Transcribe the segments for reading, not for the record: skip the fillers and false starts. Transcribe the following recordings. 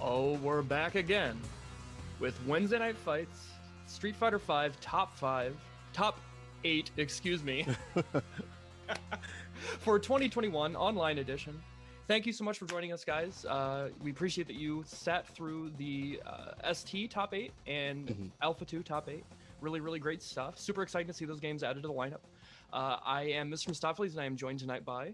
Oh, we're back again with Wednesday Night Fights, Street Fighter V Top 8, excuse me, for 2021 online edition. Thank you so much for joining us, guys. We appreciate that you sat through the ST Top 8 and Alpha 2 Top 8. Really, really great stuff. Super exciting to see those games added to the lineup. I am Mr. Mistopheles, and I am joined tonight by...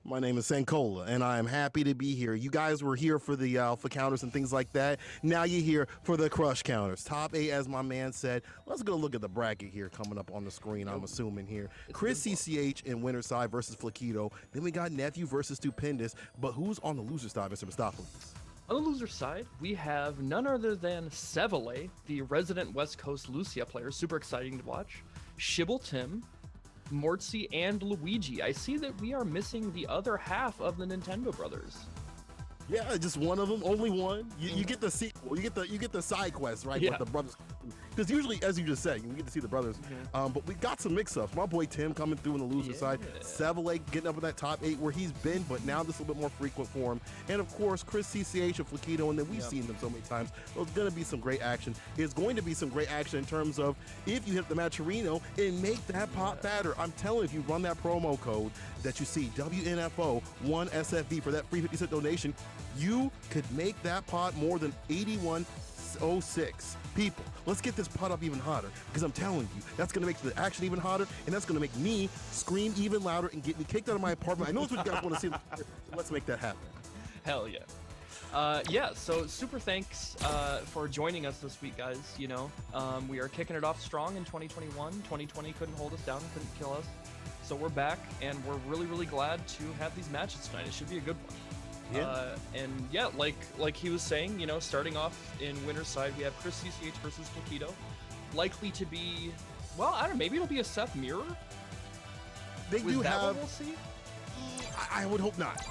My name is Sankola, and I am happy to be here. You guys were here for the alpha counters and things like that. Now you're here for the crush counters. Top 8, as my man said. Let's go look at the bracket here coming up on the screen, I'm assuming here. Chris CCH in winner's side versus Flaquito. Then we got Nephew versus Stupendous. But who's on the loser side, Mr. Mistopheles? On the loser side, we have none other than Sevele, the resident West Coast Lucia player. Super exciting to watch. Shibble Tim, Mortzy, and Luigi. I see that we are missing the other half of the Nintendo brothers. Yeah, just one of them, only one. You get the sequel, you get the side quest, right? Yeah. With the brothers, because usually, as you just said, you get to see the brothers. But we got some mix-ups. My boy Tim coming through on the loser side. Sevele getting up in that top 8 where he's been, but now this is a little bit more frequent for him. And of course, Chris CCH and Flaquito, and then we've seen them so many times. So it's going to be some great action. It's going to be some great action in terms of if you hit the Matcherino and make that pot fatter. I'm telling you, if you run that promo code that you see, WNF2021 for that free 50-cent donation, you could make that pot more than 8106 people. Let's get this pot up even hotter, because I'm telling you, that's going to make the action even hotter, and that's going to make me scream even louder and get me kicked out of my apartment. I know that's what you guys want to see. So let's make that happen. Hell yeah. So super thanks for joining us this week, guys. You know, we are kicking it off strong in 2021. 2020 couldn't hold us down, couldn't kill us. So we're back, and we're really, really glad to have these matches tonight. It should be a good one. Yeah. And yeah, like he was saying, you know, starting off in winner's side, we have Chris CCH versus Flaquito. Likely to be, well, I don't know, maybe it'll be a Seth Mirror? They do have... We'll see? I would hope not.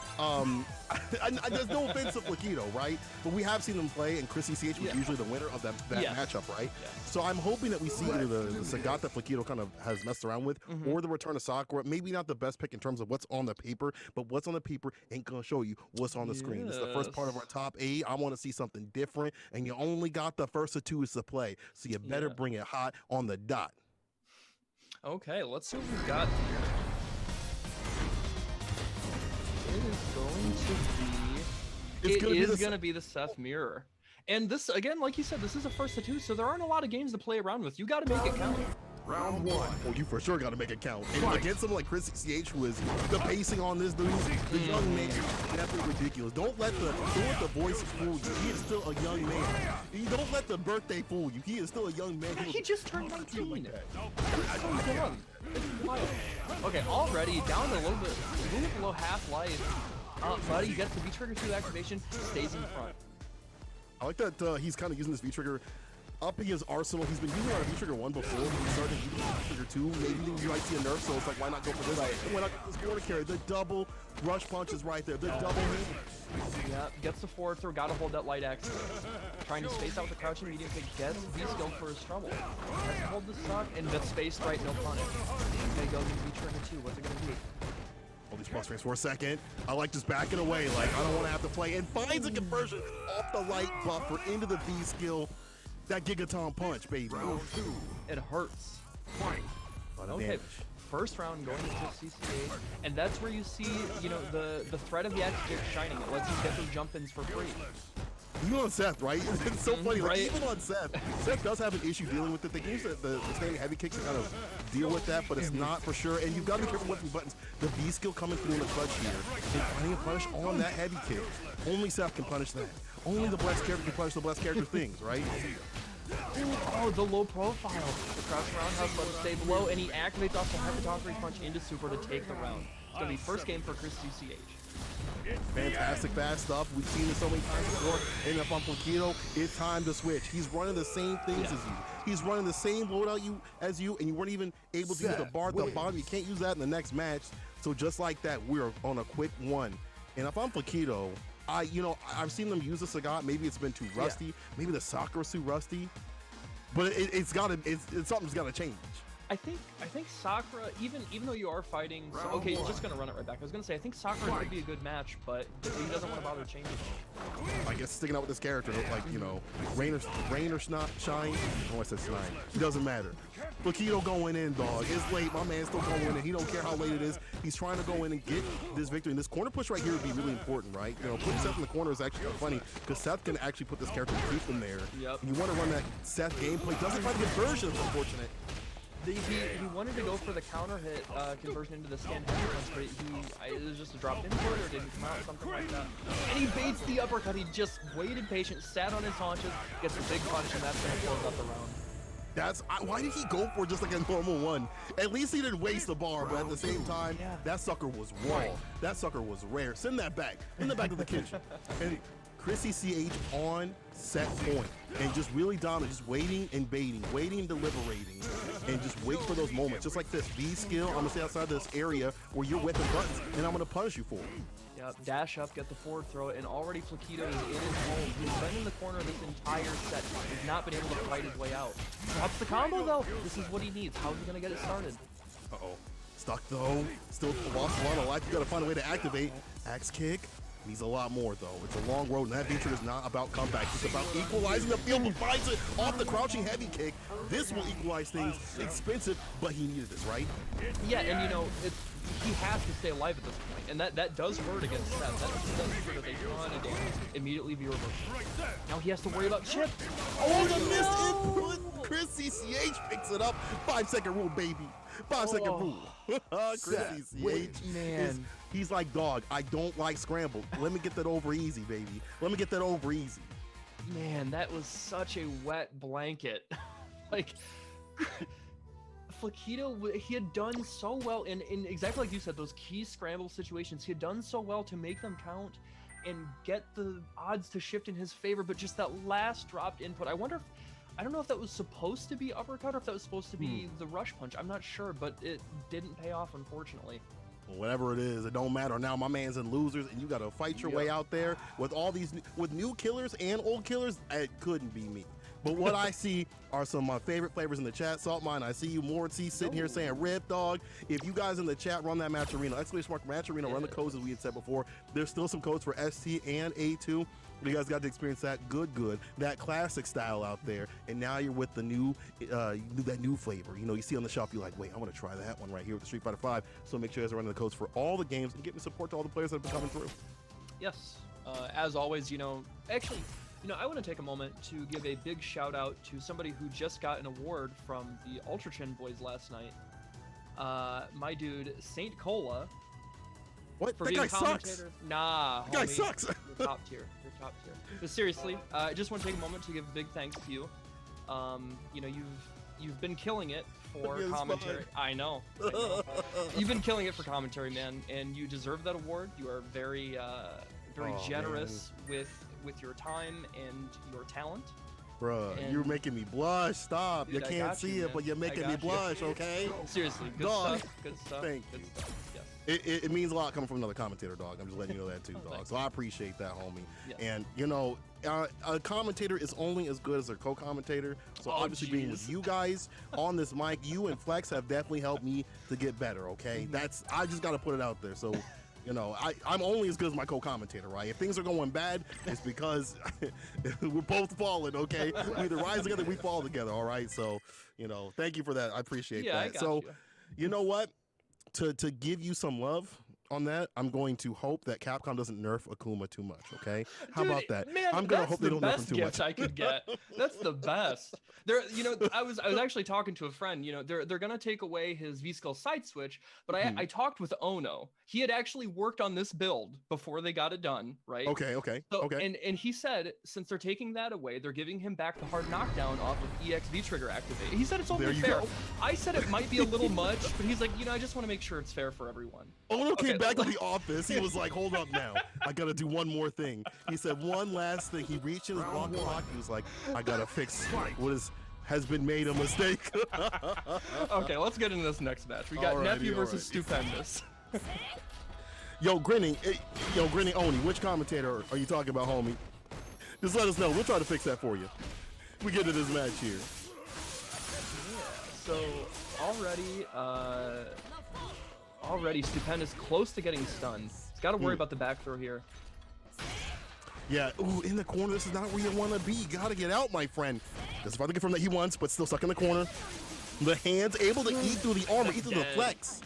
There's no offense to Flaquito, right? But we have seen them play, and Chris CCH was usually the winner of that matchup, right? Yeah. So I'm hoping that we see either the Sagat that Flaquito kind of has messed around with, or the return of Sakura. Maybe not the best pick in terms of what's on the paper, but what's on the paper ain't gonna show you what's on the screen. This is the first part of our top 8. I want to see something different, and you only got the first of 2 to play, so you better bring it hot on the dot. Okay, let's see what we've got here. It is going to be the Seth Mirror. And this, again, like you said, this is a first of 2, so there aren't a lot of games to play around with. You got to make it count. Round 1. Well, you for sure got to make it count. And against someone like Chris CCH, who is the pacing on this dude, the young man, definitely ridiculous. Don't let the voice fool you. He is still a young man. You don't let the birthday fool you. He is still a young man. He just turned 19. He's so young. It's wild. Okay, already down to a little bit below half life. Buddy gets the V-Trigger 2 activation, stays in front. I like that he's kind of using this V-Trigger up his arsenal. He's been using our V-Trigger 1 before. He started using V-Trigger 2. Maybe you might see a nerf, so it's like, why not go for this? And why not get this border carry? The double rush punch is right there. The double hit. Yeah, gets the forward throw, gotta hold that light axe. Trying to space out with the crouching medium kick, gets V-skill for his trouble. Has to hold the stock, and gets spaced right, no punish. Okay, go to V-Trigger 2, what's it gonna be? Hold these plus frames for a second. I like just backing away, like I don't want to have to play, and finds a conversion off the light buffer into the V-skill. That Gigaton punch, baby. It hurts. Okay, first round going to CCA, and that's where you see, you know, the threat of the axe kick shining. It lets you get those jump-ins for free. Even on Seth, right? It's so funny. Like, even on Seth does have an issue dealing with it. They use the standing heavy kicks to kind of deal with that, but it's not for sure. And you've got to be careful with the buttons. The V skill coming through in the clutch here and finding a punish on that heavy kick. Only Seth can punish that. Only the blessed character can punish the blessed character things, right? Oh, the low profile. The crouch roundhouse let him stay below, and he activates off the Hepatockery punch into super to take the round. It's going to be first game for Chris CCH. Fantastic fast stuff. We've seen this so many times before. And if I'm Flaquito, it's time to switch. He's running the same things as you. He's running the same loadout as you, and you weren't even able to use the bar at the bottom. You can't use that in the next match. So just like that, we're on a quick one. And if I'm Flaquito, I've seen them use the Sagat. Maybe it's been too rusty. Maybe the Sakura's too rusty. But something's got to change. I think Sakura, even though you are fighting, so, okay, you're just gonna run it right back. I was gonna say I think Sakura could be a good match, but he doesn't want to bother changing. I guess sticking out with this character, like, you know, rain or shine. Oh, I said shine. It doesn't matter. Flaquito going in, dog. It's late. My man's still going in. He don't care how late it is. He's trying to go in and get this victory. And this corner push right here would be really important, right? You know, putting Seth in the corner is actually funny because Seth can actually put this character and keep him there. Yep. And you want to run that Seth gameplay. Doesn't find the conversion. It's unfortunate. He wanted to go for the counter hit conversion into the stand heavy punch, but it was just a drop input or didn't come out, something like that. And he baits the uppercut. He just waited patient, sat on his haunches, gets a big punch, and that's going to close out the round. Why did he go for just like a normal one? At least he didn't waste the bar, but at the same time, that sucker was raw. That sucker was rare. Send that back. Send that back to the kitchen. And Chrissy CH on set point and just really dominant, just waiting and baiting, waiting and deliberating, and just wait for those moments. Just like this, B skill, I'm gonna stay outside this area where you're whipping buttons, and I'm gonna punish you for it. Yep, dash up, get the forward throw, and already Flaquito is in his home. He's been in the corner this entire set. He's not been able to fight his way out. Drops the combo though. This is what he needs. How's he gonna get it started? Uh-oh. Stuck though. Still lost a lot of life. You gotta find a way to activate. Axe kick. Needs a lot more though. It's a long road, and that feature is not about comebacks. It's about equalizing the field, but finds it off the crouching heavy kick. This will equalize things. Expensive, but he needed this, right? Yeah, and you know, he has to stay alive at this point, and that does hurt against Seth. That does hurt a ton of damage. Immediately be reversed. Now he has to worry about chip. Oh, the missed input! Chrissy CH picks it up. 5-second rule, baby. 5-second rule. Chrissy CH, man. He's like, dog, I don't like scramble. Let me get that over easy, baby. Let me get that over easy. Man, that was such a wet blanket. Like, Flaquito, he had done so well in exactly like you said, those key scramble situations. He had done so well to make them count and get the odds to shift in his favor, but just that last dropped input. I don't know if that was supposed to be uppercut or if that was supposed to be the rush punch. I'm not sure, but it didn't pay off, unfortunately. Well, whatever it is, it don't matter. Now my man's in losers, and you got to fight your way out there with all these, with new killers and old killers. It couldn't be me. But what I see are some of my favorite flavors in the chat. Saltmine, I see you. Mortsy sitting here saying, "Rip dog." If you guys in the chat run that match arena, ! Match arena, run the codes as we had said before. There's still some codes for ST and A2. You guys got to experience that good, that classic style out there. And now you're with the new, that new flavor. You know, you see on the shelf, you're like, wait, I want to try that one right here with the Street Fighter 5. So make sure you guys are running the codes for all the games and getting support to all the players that have been coming through. Yes. As always, you know, actually, you know, I want to take a moment to give a big shout out to somebody who just got an award from the Ultra Chin boys last night. My dude, Saint Cola. What? For that being guy a commentator. sucks. Nah, that guy homie, sucks. You're top tier. You're top tier. But seriously, I just want to take a moment to give a big thanks to you. You know, you've been killing it for commentary. I know. You've been killing it for commentary, man, and you deserve that award. You are very generous with your time and your talent. Bruh, and you're making me blush. Stop. Dude, you can't see it, but you're making me blush, okay? Seriously, good dog. stuff. Good stuff. Thank good you. stuff. Yes. It means a lot coming from another commentator, dog. I'm just letting you know that too, dog. So I appreciate that, homie. Yes. And you know, a commentator is only as good as their co-commentator. So obviously being with you guys on this mic, you and Flex have definitely helped me to get better, okay? I just got to put it out there. So, you know, I'm only as good as my co-commentator, right? If things are going bad, it's because we're both falling, okay? We either rise together, we fall together, all right? So, you know, thank you for that. I appreciate that. I got so, you know what? To give you some love on that, I'm going to hope that Capcom doesn't nerf Akuma too much, okay? How Dude, about that? Man, I'm gonna hope they don't nerf him too much. I could get. That's the best. You know, I was actually talking to a friend. You know, they're gonna take away his V-Skill side switch, but I talked with Ono. He had actually worked on this build before they got it done, right? Okay. So, and he said since they're taking that away, they're giving him back the hard knockdown off of EXV trigger activate. He said it's only fair. I said it might be a little much, but he's like, you know, I just want to make sure it's fair for everyone. Ono came back to the office. He was like, hold up now. I got to do one more thing. He said one last thing. He reached in his block. He was like, I got to fix what has been made a mistake. Okay, let's get into this next match. We got Nephew versus Stupendous. Yo, Grinning Oni, which commentator are you talking about, homie? Just let us know. We'll try to fix that for you. We get to this match here. So, already Stupendous close to getting stunned. He's got to worry about the back throw here. Yeah, ooh, in the corner, this is not where you want to be. You got to get out, my friend. This is about to get from that he wants, but still stuck in the corner. The hands able to eat through the armor, eat through the flex.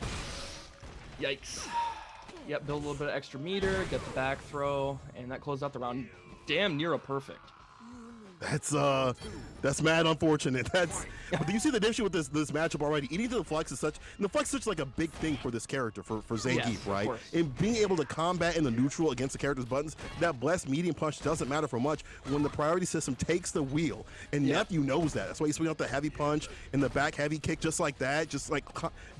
Yikes. Yep, build a little bit of extra meter, get the back throw, and that closed out the round damn near a perfect. That's mad unfortunate. But do you see the issue with this matchup already? Eating to the flex is such, and the flex is such like a big thing for this character, for Zangief, yes, right? And being able to combat in the neutral against the character's buttons, that blessed medium punch doesn't matter for much when the priority system takes the wheel. And Nephew knows that. That's why he's swinging out the heavy punch and the back heavy kick just like that, just like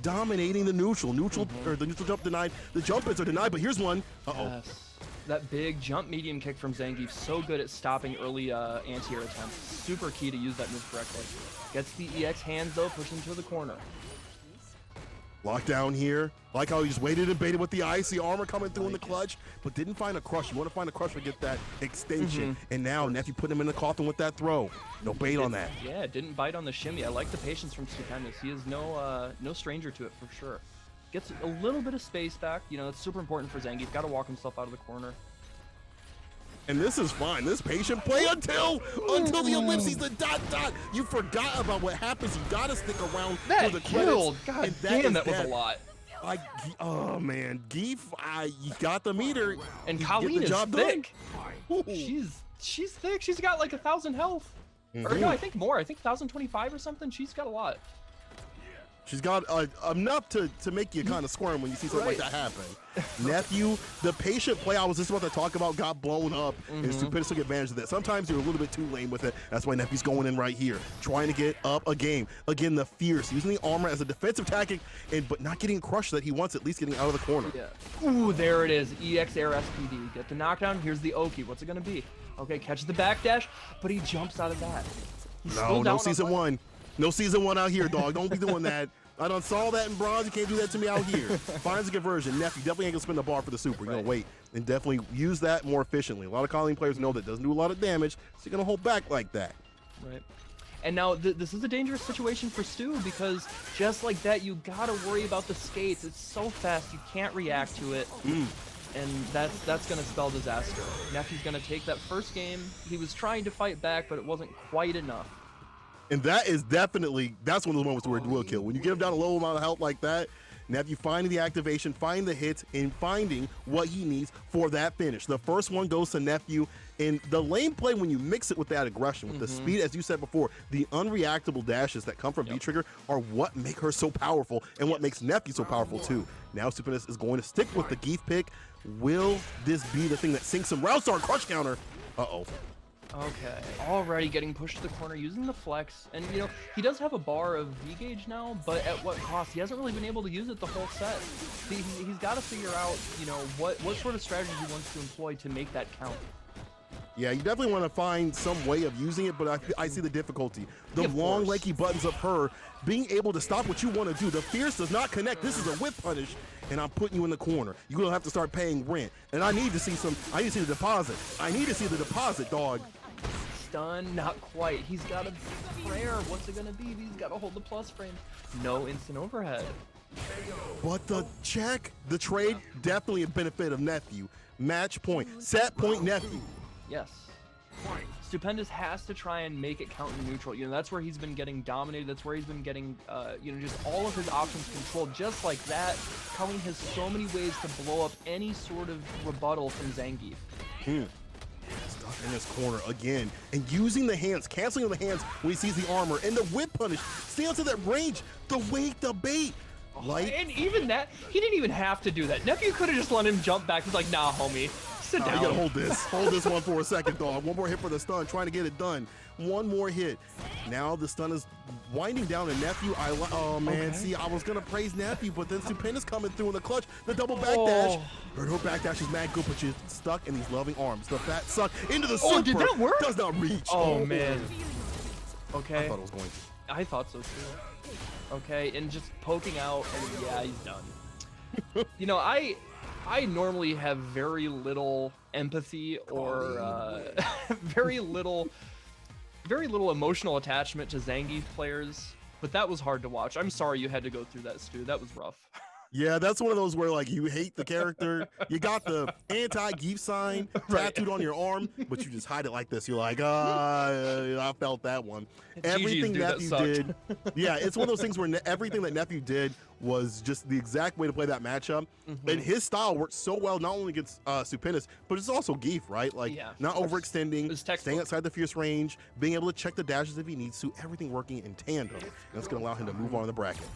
dominating the neutral. Or the neutral jump denied. The jump hits are denied, but here's one. Yes. That big jump medium kick from Zangief, so good at stopping early anti-air attempts. Super key to use that move correctly. Gets the EX hands though, pushing to the corner. Lockdown here. Like how he just waited and baited with the icy armor coming through in the clutch, but didn't find a crush. You want to find a crush to get that extension. And now Nephew put him in the coffin with that throw. No bait on that. Yeah, didn't bite on the shimmy. I like the patience from Stupendous. He is no stranger to it for sure. Gets a little bit of space back. You know, that's super important for Zangief. Got to walk himself out of the corner. And this is fine. This patient play until the ellipses, the dot. You forgot about what happens. You got to stick around for the killed. credits. God damn, that was a lot. Oh man, Geef, you got the meter. And Colleen is thick. She's thick. She's got like 1,000 health. Or no, I think more. I think 1,025 or something. She's got a lot. She's got enough to make you kind of squirm when you see something like that happen. Nephew, the patient play I was just about to talk about got blown up, and Stupendous took advantage of that. Sometimes you're a little bit too lame with it. That's why Nephew's going in right here, trying to get up a game. Again, the fierce, using the armor as a defensive tactic, but not getting crushed that he wants, at least getting out of the corner. Yeah. Ooh, there it is. EX Air SPD. Get the knockdown. Here's the Oki. What's it going to be? Okay, catches the backdash, but he jumps out of that. No season one. No season one out here, dog. Don't be doing that. I done saw that in bronze. You can't do that to me out here. Finds a conversion. Nephew definitely ain't gonna spin the bar for the super. You're gonna wait and definitely use that more efficiently. A lot of Colleen players know that doesn't do a lot of damage, so you're gonna hold back like that. Right. And now this is a dangerous situation for Stu because just like that, you gotta worry about the skates. It's so fast, you can't react to it. And that's gonna spell disaster. Nephew's gonna take that first game. He was trying to fight back, but it wasn't quite enough. And that is definitely, that's one of the moments where it will kill. When you get him down a low amount of health like that, Nephew finding the activation, finding the hits, and finding what he needs for that finish. The first one goes to Nephew, and the lane play, when you mix it with that aggression, with the speed, as you said before, the unreactable dashes that come from V-Trigger are what make her so powerful, and what makes Nephew so powerful too. Now Stupendous is going to stick with the Geef pick. Will this be the thing that sinks him? Round start, crush counter. Uh-oh. Okay, already getting pushed to the corner using the flex, and you know he does have a bar of V-gauge now, but at what cost? He hasn't really been able to use it the whole set. He's got to figure out, you know, what sort of strategy he wants to employ to make that count. Yeah, you definitely want to find some way of using it, but I see the difficulty. The long, lanky buttons of her being able to stop what you want to do. The fierce does not connect. This is a whip punish, and I'm putting you in the corner. You're going to have to start paying rent. And I need to see the deposit. I need to see the deposit, dog. Stun, not quite. He's got a prayer. What's it gonna be? He's got to hold the plus frame. No instant overhead. But the check, the trade, definitely a benefit of Nephew. Match point, set point, Nephew. Yes. Stupendous has to try and make it count in neutral. You know, that's where he's been getting dominated. That's where he's been getting, you know, just all of his options controlled. Just like that, Colleen has so many ways to blow up any sort of rebuttal from Zangief. Stuck in this corner again, and using the hands, canceling the hands when he sees the armor, and the whip punish. Stay onto that range, the wait, the bait. And even that, he didn't even have to do that. Nephew could have just let him jump back. He's like, nah, homie, sit down. You gotta hold this one for a second, dog. One more hit for the stun, trying to get it done. One more hit. Now the stun is winding down, and Nephew, oh man, see, I was gonna praise Nephew, but then Stupendous coming through in the clutch, the double backdash. Her backdash is mad good, but she's stuck in these loving arms. The fat suck into the super. Did that work? Does not reach. Oh man. Okay. I thought it was going to. I thought so too. Okay, and just poking out, and yeah, he's done. You know, I normally have very little empathy or very little emotional attachment to Zangief players. but that was hard to watch. I'm sorry you had to go through that, Stu. That was rough. Yeah, that's one of those where like you hate the character, you got the anti-geef sign tattooed on your arm, but you just hide it like this. You're like, I felt that one. Everything Nephew did, yeah, it's one of those things where everything that Nephew did was just the exact way to play that matchup, and his style works so well not only against Stupendous, but it's also geef, right? Like not overextending, staying outside the fierce range, being able to check the dashes if he needs to, everything working in tandem. And that's going to allow him to move on in the bracket.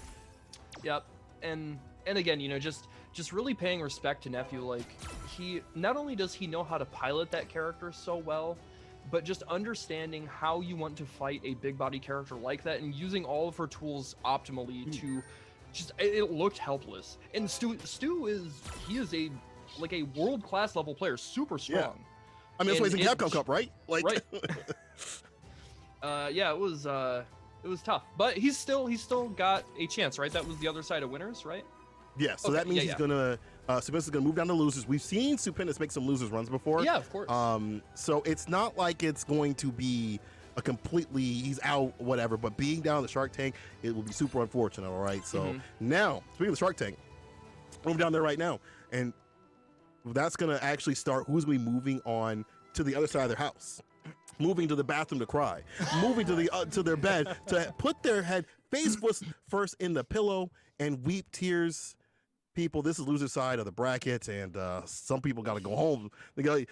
Yep, and again, you know, just really paying respect to Nephew. Like, he not only does he know how to pilot that character so well, but just understanding how you want to fight a big body character like that and using all of her tools optimally to just, it looked helpless. And Stu is a world-class level player, super strong. Yeah. I mean, that's why he's in Capcom Cup, right? Like, right. Yeah, it was tough, but he's still got a chance, right? That was the other side of winners, right? Yeah, so that means he's gonna Stupendous is gonna move down to losers. We've seen Stupendous make some losers runs before. Yeah, of course. So it's not like it's going to be a completely he's out whatever, but being down in the Shark Tank, it will be super unfortunate. All right. So now, speaking of the Shark Tank, we're down there right now, and that's gonna actually start who's gonna be moving on to the other side of their house. Moving to the bathroom to cry, moving to their bed to put their head face first in the pillow and weep tears. People, this is loser side of the bracket, and some people got to go home. You don't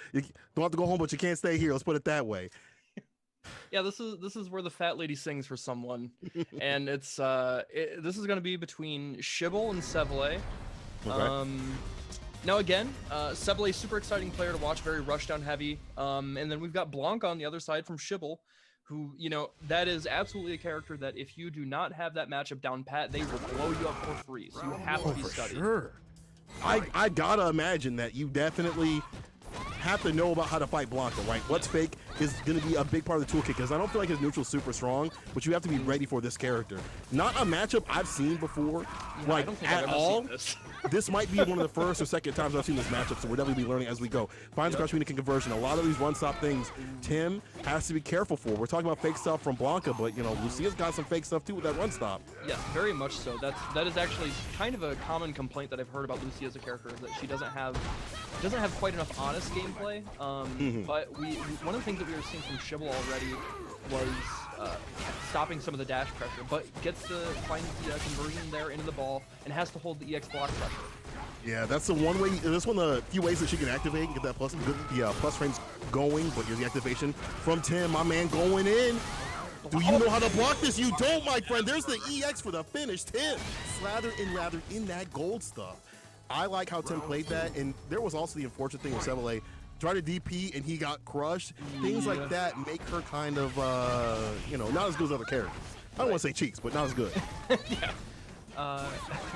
have to go home, but you can't stay here. Let's put it that way. Yeah, this is where the fat lady sings for someone, and it's this is going to be between Shibble and Sevele. Okay. Now again, Sevele, super exciting player to watch, very rushdown heavy. And then we've got Blanca on the other side from Shibble, who, you know, that is absolutely a character that if you do not have that matchup down pat, they will blow you up for free. So you have to be studied. Sure. I gotta imagine that you definitely have to know about how to fight Blanca, right? What's fake is going to be a big part of the toolkit, because I don't feel like his neutral's super strong, but you have to be ready for this character. Not a matchup I've seen before, like at all. This might be one of the first or second times I've seen this matchup, so we're definitely be learning as we go. Finds crouch medium conversion. A lot of these one-stop things, Tim has to be careful for. We're talking about fake stuff from Blanca, but you know, Lucia's got some fake stuff too with that one-stop. Yes, very much so. That is actually kind of a common complaint that I've heard about Lucia as a character, is that she doesn't have quite enough honest gameplay. But one of the things that we were seeing from Shibble already was stopping some of the dash pressure, but finds the conversion there into the ball and has to hold the EX block pressure. Yeah, that's the one way. That's one of the few ways that she can activate and get that plus frames going. But here's the activation from Tim, my man, going in. Do you know how to block this? You don't, my friend. There's the EX for the finish. Tim, rather in that gold stuff. I like how Tim played that, and there was also the unfortunate thing with Sevele. Tried to DP and he got crushed. Things like that make her kind of, you know, not as good as other characters. I don't want to say cheeks, but not as good. Yeah.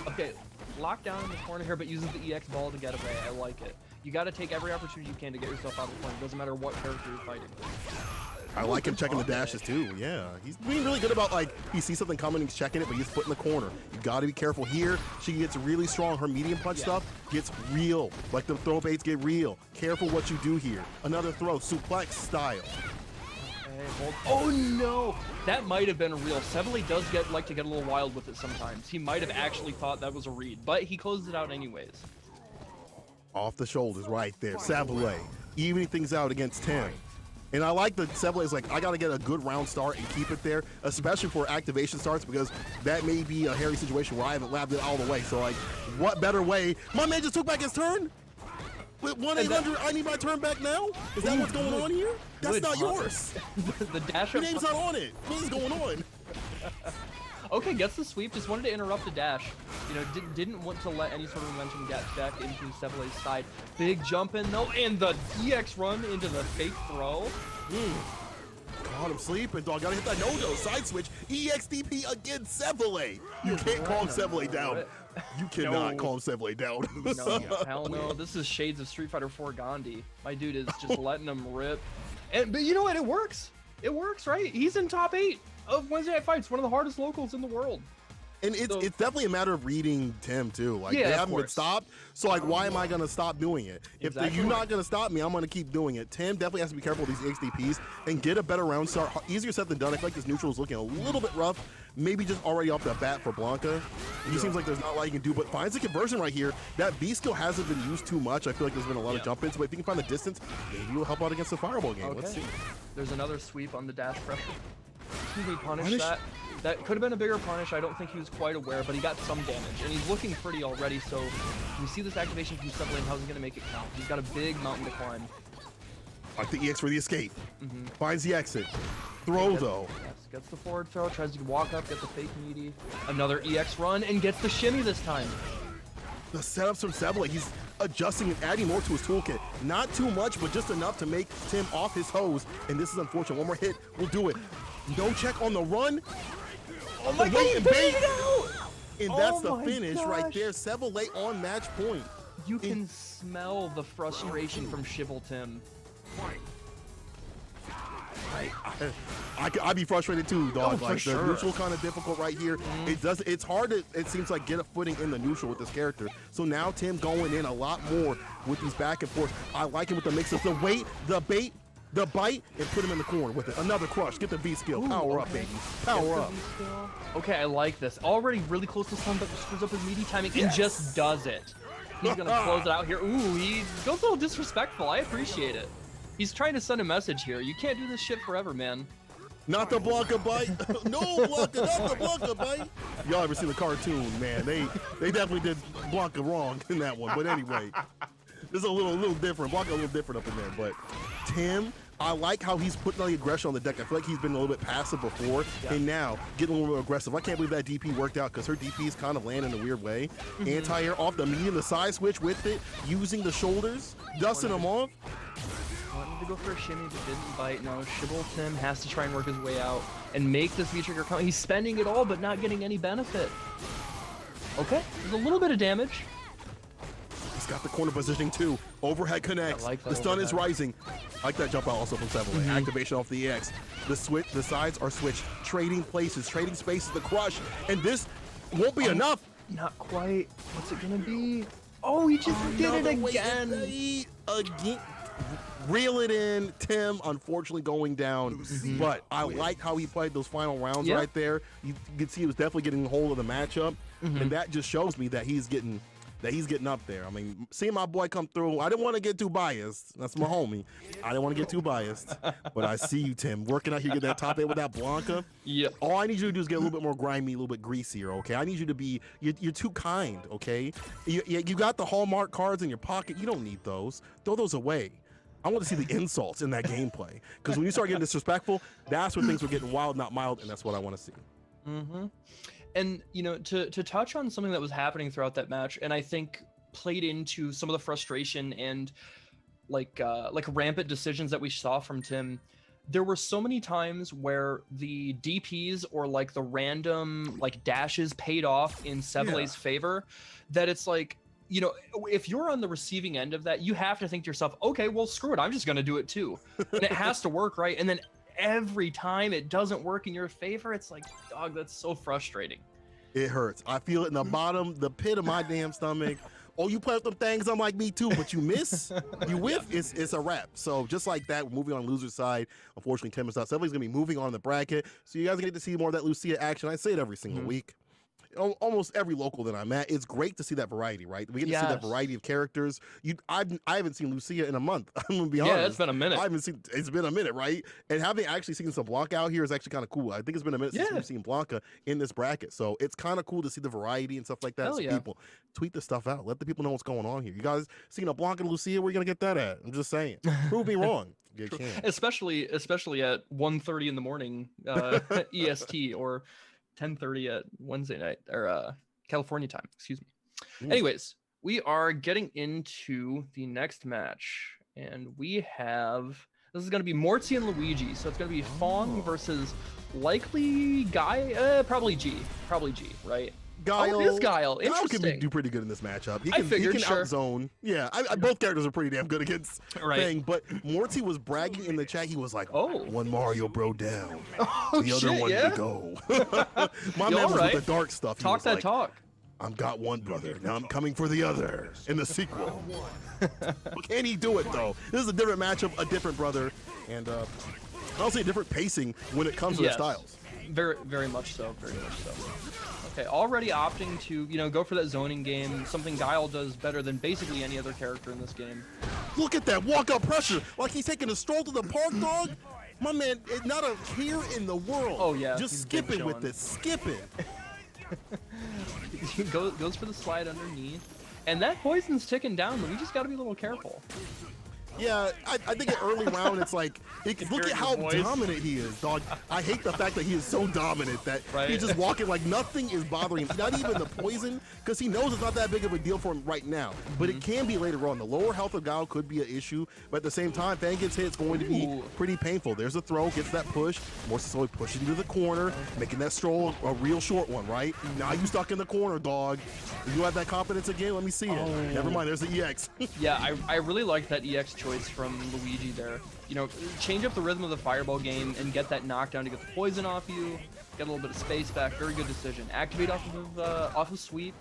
Okay, lockdown in the corner here, but uses the EX ball to get away. I like it. You got to take every opportunity you can to get yourself out of the corner. It doesn't matter what character you're fighting. I like him checking the dashes too. Yeah, he's being really good about, like, he sees something coming, he's checking it, but he's put in the corner. You got to be careful here. She gets really strong. Her medium punch stuff gets real. Like the throw baits get real. Careful what you do here. Another throw, suplex style. Okay, oh no, that might have been real. Sevele does like to get a little wild with it sometimes. He might have actually thought that was a read, but he closed it out anyways. Off the shoulders right there. Sevele evening things out against Tim. And I like that Sevele is like, I got to get a good round start and keep it there, especially for activation starts, because that may be a hairy situation where I haven't labbed it all the way. So, like, what better way? My man just took back his turn? With 1-800, I need my turn back now? Is that what's going on here? That's not yours. The dash Your name's not on it. What is going on? Okay, gets the sweep. Just wanted to interrupt the dash. You know, didn't want to let any sort of momentum get back into Sevele's side. Big jump in though, and the EX run into the fake throw. Caught him sleeping, dog. Gotta hit that no-no. Side switch. EXDP against Sevele. You can't calm Sevele down. You cannot calm Sevele down. No, hell no. This is shades of Street Fighter 4 Gandhi. My dude is just letting him rip. But you know what? It works. It works, right? He's in top 8 of Wednesday Night Fights, one of the hardest locals in the world. And it's definitely a matter of reading Tim too. Like, they haven't been stopped, so like, why am I gonna stop doing it? If you're not gonna stop me, I'm gonna keep doing it. Tim definitely has to be careful with these XDPs and get a better round start. Easier said than done. I feel like this neutral is looking a little bit rough. Maybe just already off the bat for Blanka. He seems like there's not a lot he can do, but finds the conversion right here. That B skill hasn't been used too much. I feel like there's been a lot of jump ins, but if you can find the distance, maybe you'll help out against the Fireball game. Let's see. There's another sweep on the dash pressure. He punished that. That could have been a bigger punish. I don't think he was quite aware, but he got some damage, and he's looking pretty already. So we see this activation from Step Lane. How's he gonna make it count? He's got a big mountain to climb. Like the EX for the escape. Finds the exit. Throw though. Yes, gets the forward throw. Tries to walk up. Gets a fake meaty. Another EX run and gets the shimmy this time. The setups from Sebele. He's adjusting and adding more to his toolkit. Not too much, but just enough to make Tim off his hose. And this is unfortunate. One more hit will do it. No check on the run. Oh my god, he baited it out! And that's the finish right there. Sebele on match point. You can smell the frustration from Shivel Tim. I'd be frustrated too, dog. Oh, like the neutral kind of difficult right here. It's hard to, it seems like, get a footing in the neutral with this character. So now Tim going in a lot more with these back and forth. I like him with the mix of the weight, the bait, the bite, and put him in the corner with it. Another crush. Get the V skill. Power up, baby. Power up. Okay, I like this. Already really close to sun, but screws up his meaty timing and just does it. He's gonna close it out here. Ooh, he goes a little disrespectful. I appreciate it. He's trying to send a message here. You can't do this shit forever, man. Not the Blanka bite. No, Blanka, not the Blanka bite. Y'all ever seen the cartoon, man? They definitely did Blanka wrong in that one. But anyway, this is a little different. Blanka a little different up in there. But Tim, I like how he's putting all the aggression on the deck. I feel like he's been a little bit passive before, and now getting a little more aggressive. I can't believe that DP worked out because her DPs kind of land in a weird way. Anti-air off the medium, the side switch with it, using the shoulders, dusting them off. Wanted to go for a shimmy, but didn't bite. No, Shivel Tim has to try and work his way out and make this V-trigger count. He's spending it all, but not getting any benefit. Okay, there's a little bit of damage. He's got the corner positioning too. Overhead connects. Like the stun is rising. I like that jump out also from Sebele. Activation off the EX. The switch, the sides are switched. Trading places, trading spaces, the crush. And this won't be enough. Not quite. What's it gonna be? Oh, he just did it again. Again. Reel it in. Tim unfortunately going down, but I like how he played those final rounds right there. You can see he was definitely getting a hold of the matchup, and that just shows me that he's getting up there. I mean, seeing my boy come through, I didn't want to get too biased. That's my homie. I didn't want to get too biased, but I see you, Tim, working out here, get that top 8 with that Blanka. Yeah. All I need you to do is get a little bit more grimy, a little bit greasier, okay? I need you to be, you're too kind, okay? You got the Hallmark cards in your pocket. You don't need those. Throw those away. I want to see the insults in that gameplay, because when you start getting disrespectful, that's when things are getting wild, not mild, and that's what I want to see. And, you know, to touch on something that was happening throughout that match, and I think played into some of the frustration and like rampant decisions that we saw from Tim, there were so many times where the DPs or like the random like dashes paid off in Sebele's favor, that it's like, you know, if you're on the receiving end of that, you have to think to yourself, okay, well, screw it, I'm just going to do it too. And it has to work, right? And then every time it doesn't work in your favor, it's like, dog, that's so frustrating. It hurts. I feel it in the bottom, the pit of my damn stomach. Oh, you play with them things, I'm like me too, but you miss, you whiff, it's a wrap. So just like that, moving on loser side, unfortunately, Tim is out. Somebody's going to be moving on in the bracket. So you guys get to see more of that Lucia action. I say it every single week. Almost every local that I'm at, it's great to see that variety, right? We get to see that variety of characters. I haven't seen Lucia in a month. I'm gonna be honest. Yeah, it's been a minute. It's been a minute, right? And having actually seen some Blanka out here is actually kind of cool. I think it's been a minute since we've seen Blanka in this bracket, so it's kind of cool to see the variety and stuff like that. So people tweet the stuff out. Let the people know what's going on here. You guys seen a Blanka and Lucia? Where are you gonna get that at? I'm just saying. Prove me wrong. You can. Especially at 1:30 in the morning EST or 10:30 at Wednesday night or California time, excuse me. Anyways, we are getting into the next match, and this is going to be Morty and Luigi. So it's going to be Fong versus likely Guy, probably G, right? Guile. Oh, it is Guile. Guile Interesting. can do pretty good in this matchup. He I can figured, sure. outzone. Yeah, both characters are pretty damn good against Fang. But Morty was bragging in the chat. He was like, one Mario bro down. The other one to go. My man was with the dark stuff. Talk that talk. I've got one brother. Now I'm coming for the other in the sequel. Can he do it, though? This is a different matchup, a different brother. And I'll say different pacing when it comes to their styles. Very, very much so. Very much so. Okay, already opting to, go for that zoning game, something Guile does better than basically any other character in this game. Look at that walk-up pressure, like he's taking a stroll to the park, dog. My man, not a care in the world. Oh, yeah. Just skipping with this, skipping. He goes for the slide underneath. And that poison's ticking down, but we just got to be a little careful. Yeah, I think in early round, it's like, look at how dominant he is, dog. I hate the fact that he is so dominant that he's just walking like nothing is bothering him. Not even the poison, because he knows it's not that big of a deal for him right now. But it can be later on. The lower health of Guile could be an issue, but at the same time, Fang gets hit, it's going to be pretty painful. There's a throw, gets that push. More slowly pushing to the corner, making that stroll a real short one, right? Now you stuck in the corner, dog. You have that confidence again? Let me see it. Never mind, there's the EX. Yeah, I really like that EX choice from Luigi there. Change up the rhythm of the fireball game and get that knockdown to get the poison off you, get a little bit of space back. Very good decision. Activate off of sweep.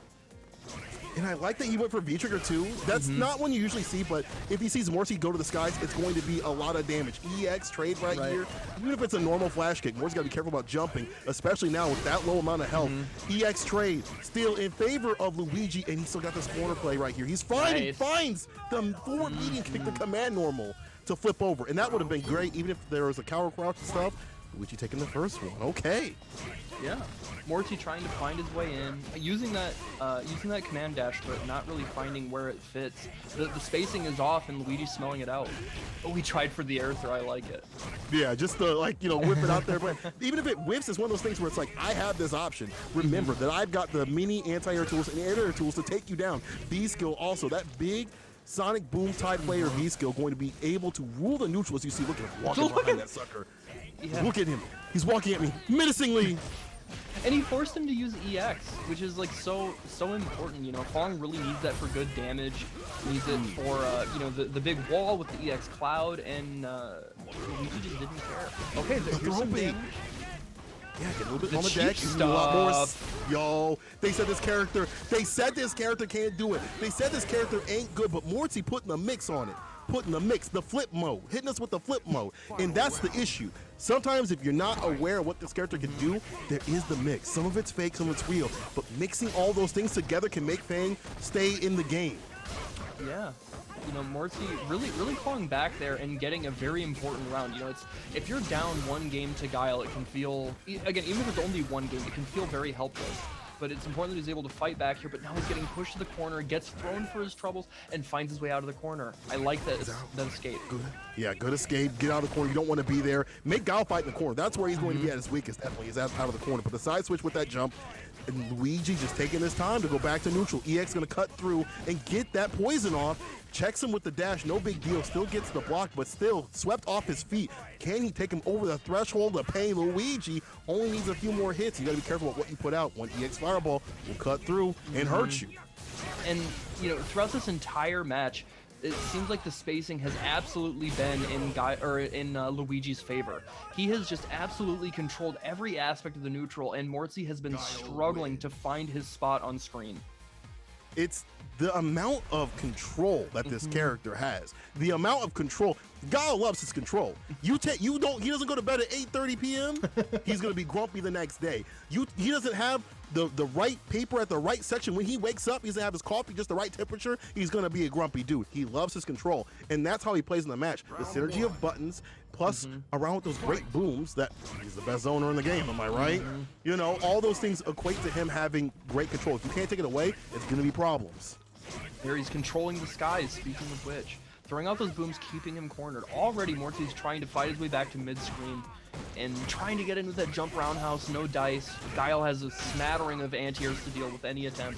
And I like that he went for V-Trigger too. That's not one you usually see, but if he sees Morty go to the skies, it's going to be a lot of damage. EX trade right here. Even if it's a normal flash kick, Morty's got to be careful about jumping, especially now with that low amount of health. EX trade still in favor of Luigi, and he still got this corner play right here. He's finding, finds the forward median kick, the command normal to flip over. And that would have been great, even if there was a cower crouch and stuff. Luigi taking the first one. Okay. Yeah, Morty trying to find his way in, using that command dash, but not really finding where it fits. The spacing is off, and Luigi's smelling it out. Oh, he tried for the air throw. I like it. Yeah, just to whip it out there. But even if it whiffs, it's one of those things where it's like, I have this option. Remember that I've got the mini anti-air tools and air tools to take you down. V-skill also, that big Sonic Boom type player V-skill going to be able to rule the neutral, as you see. Look at him walking behind that sucker. Yeah. Look at him. He's walking at me menacingly. And he forced him to use EX, which is like so important. Fong really needs that for good damage. Needs it for the big wall with the EX cloud, and Luigi just didn't care. Okay, there's some damage. Yeah, get a little bit on the deck. A lot more. Yo, they said this character can't do it. They said this character ain't good, but Morty putting a mix on it. Putting the mix, the flip mode, hitting us with the flip mode. And that's the issue. Sometimes if you're not aware of what this character can do, there is the mix. Some of it's fake, some of it's real. But mixing all those things together can make Fang stay in the game. Yeah. Morty really clawing back there and getting a very important round. If you're down one game to Guile, it can feel, again, even if it's only one game, it can feel very helpless. But it's important that he's able to fight back here, but now he's getting pushed to the corner, gets thrown for his troubles, and finds his way out of the corner. I like that escape. Good. Yeah, good escape. Get out of the corner. You don't want to be there. Make Guile fight in the corner. That's where he's going to be at his weakest, definitely, is out of the corner. But the side switch with that jump, and Luigi just taking his time to go back to neutral. EX going to cut through and get that poison off. Checks him with the dash, no big deal. Still gets the block, but still swept off his feet. Can he take him over the threshold of pain? Luigi only needs a few more hits. You got to be careful with what you put out. One EX fireball will cut through and hurt you. And throughout this entire match, it seems like the spacing has absolutely been in Luigi's favor. He has just absolutely controlled every aspect of the neutral, and Morty has been struggling to find his spot on screen. It's the amount of control that this character has. The amount of control. Guile loves his control. He doesn't go to bed at 8:30 p.m. He's gonna be grumpy the next day. He doesn't have the right paper at the right section. When he wakes up, he doesn't have his coffee just the right temperature. He's gonna be a grumpy dude. He loves his control, and that's how he plays in the match. The synergy of buttons, plus around with those great booms, that he's the best zoner in the game, am I right? All those things equate to him having great control. If you can't take it away, it's gonna be problems. There he's controlling the skies, speaking of which. Throwing out those booms, keeping him cornered. Already Morty's trying to fight his way back to mid-screen and trying to get in with that jump roundhouse, no dice. Guile has a smattering of anti-airs to deal with any attempt.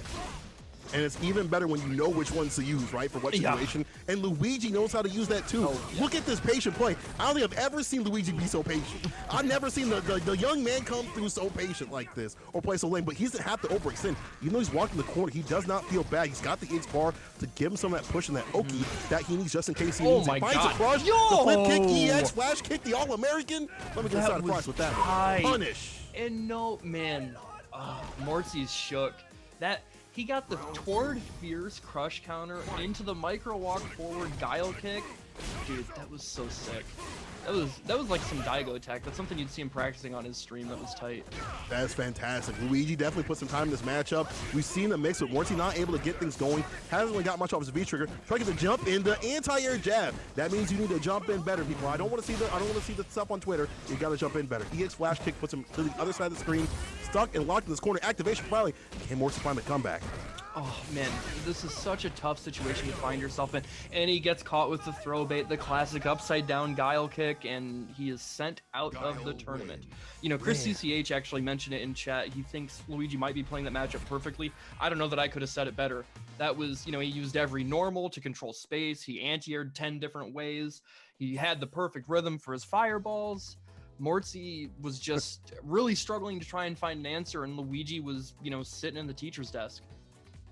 And it's even better when you know which ones to use, right, for what situation. Yeah. And Luigi knows how to use that too. Look at this patient play. I don't think I've ever seen Luigi be so patient. I've never seen the young man come through so patient like this or play so lame, but he doesn't have to overextend. Even though he's walking the corner, he does not feel bad. He's got the X bar to give him some of that push and that Oki that he needs just in case he needs it. Finds a crush, the flip kick, EX, flash kick, the All-American. Let me get inside the price with that one. Punish. And no, man, Mortsy's shook. He got the toward fierce crush counter into the micro walk forward guile kick. Dude, that was so sick. That was like some Daigo attack. That's something you'd see him practicing on his stream. That was tight. That is fantastic. Luigi definitely put some time in this matchup. We've seen the mix with Morty not able to get things going. Hasn't really got much off his V trigger. Trying to get the jump in the anti-air jab. That means you need to jump in better, people. I don't want to see the stuff on Twitter. You got to jump in better. EX flash kick puts him to the other side of the screen, stuck and locked in this corner. Activation finally. Can Morty find the comeback? Oh man, this is such a tough situation to find yourself in. And he gets caught with the throw bait, the classic upside down guile kick, and he is sent out of the tournament. You know, Chris CCH actually mentioned it in chat. He thinks Luigi might be playing that matchup perfectly. I don't know that I could have said it better. That was, you know, he used every normal to control space. He anti-aired 10 different ways. He had the perfect rhythm for his fireballs. Mortsy was just really struggling to try and find an answer, and Luigi was, you know, sitting in the teacher's desk.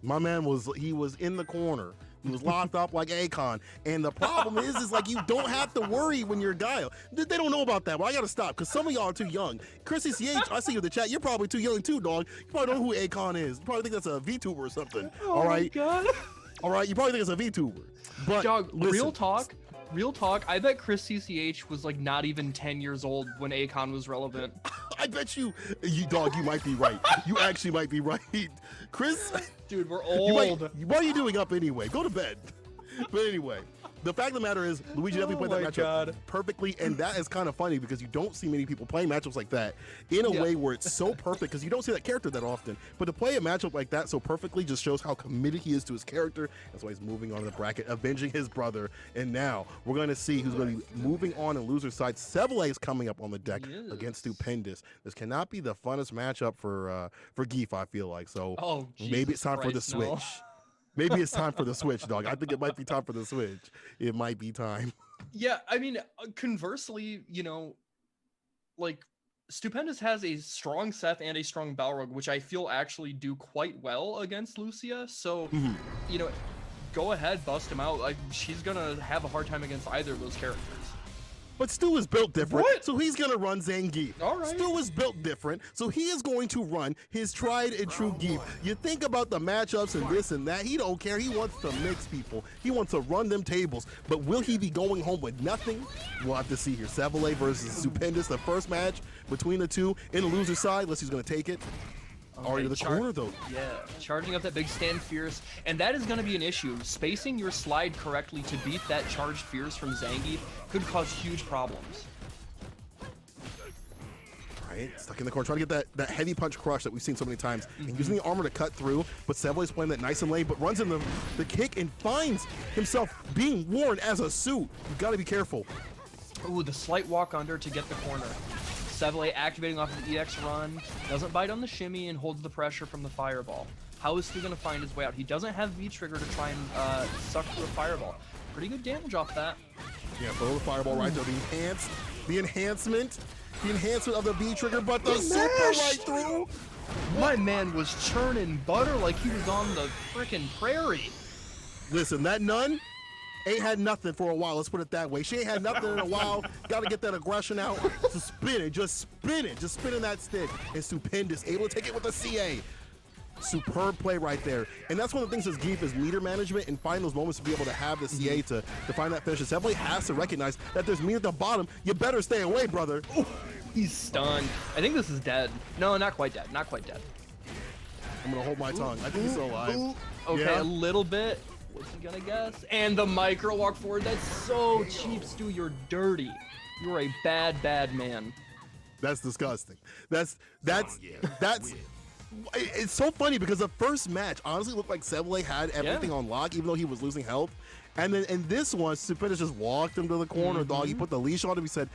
My man was in the corner. He was locked up like Akon. And the problem is like you don't have to worry when you're Guile. They don't know about that, but I gotta stop because some of y'all are too young. Chrissy CH, I see you in the chat. You're probably too young too, dog. You probably don't know who Akon is. You probably think that's a VTuber or something. Oh my God. All right, you probably think it's a VTuber. But dog, real talk, I bet Chris CCH was like not even 10 years old when Akon was relevant. I bet you dog, you might be right. You actually might be right. Chris, dude, we're old. What are you doing up anyway? Go to bed. But anyway, the fact of the matter is Luigi definitely played that matchup perfectly, and that is kind of funny because you don't see many people playing matchups like that in a way where it's so perfect because you don't see that character that often. But to play a matchup like that so perfectly just shows how committed he is to his character. That's why he's moving on to the bracket, avenging his brother. And now we're going to see who's going to be moving on in loser's side. Seville is coming up on the deck against Stupendous. This cannot be the funnest matchup for Geef, I feel like. So maybe it's time for the switch. No. Maybe it's time for the switch, dog. I think it might be time for the switch. It might be time. Yeah, I mean, conversely, you know, like Stupendous has a strong Seth and a strong Balrog, which I feel actually do quite well against Lucia. So, you know, go ahead, bust him out. Like, she's gonna have a hard time against either of those characters. But Stu is built different, so he's going to run Zangief. All right. Stu is built different, so he is going to run his tried and true Geef. You think about the matchups and this and that. He don't care. He wants to mix people. He wants to run them tables. But will he be going home with nothing? We'll have to see here. Seville versus Stupendous, the first match between the two. In the loser side, let's see who's going to take it. Already in the corner, though. Yeah, charging up that big stand fierce. And that is going to be an issue. Spacing your slide correctly to beat that charged fierce from Zangief could cause huge problems. Right, stuck in the corner, trying to get that heavy punch crush that we've seen so many times. And using the armor to cut through, but Seville's playing that nice and late, but runs in the kick and finds himself being worn as a suit. You've got to be careful. Ooh, the slight walk under to get the corner. Seville activating off of the EX run, doesn't bite on the shimmy and holds the pressure from the fireball. How is Stu going to find his way out? He doesn't have V-trigger to try and suck through a fireball. Pretty good damage off that. Yeah, throw the fireball right there. The enhancement of the V-trigger, but the super right through. My man was churning butter like he was on the frickin' prairie. Listen, that nun ain't had nothing for a while, let's put it that way. She ain't had nothing in a while. Got to get that aggression out. So just spinning that stick. And Stupendous, able to take it with a CA. Superb play right there. And that's one of the things as Geef is meter management and find those moments to be able to have the CA to find that finish. Seville has to recognize that there's meter at the bottom. You better stay away, brother. Ooh, he's stunned. I think this is dead. No, not quite dead. Not quite dead. I'm going to hold my tongue. I think he's still alive. Okay, a little bit. What's he gonna guess? And the micro walk forward. That's so cheap, Stu. You're dirty. You're a bad man. That's disgusting. That's it's so funny because the first match honestly looked like Seville had everything on lock, even though he was losing health. And then in this one, Stupendous just walked him to the corner, dog. He put the leash on him. He said,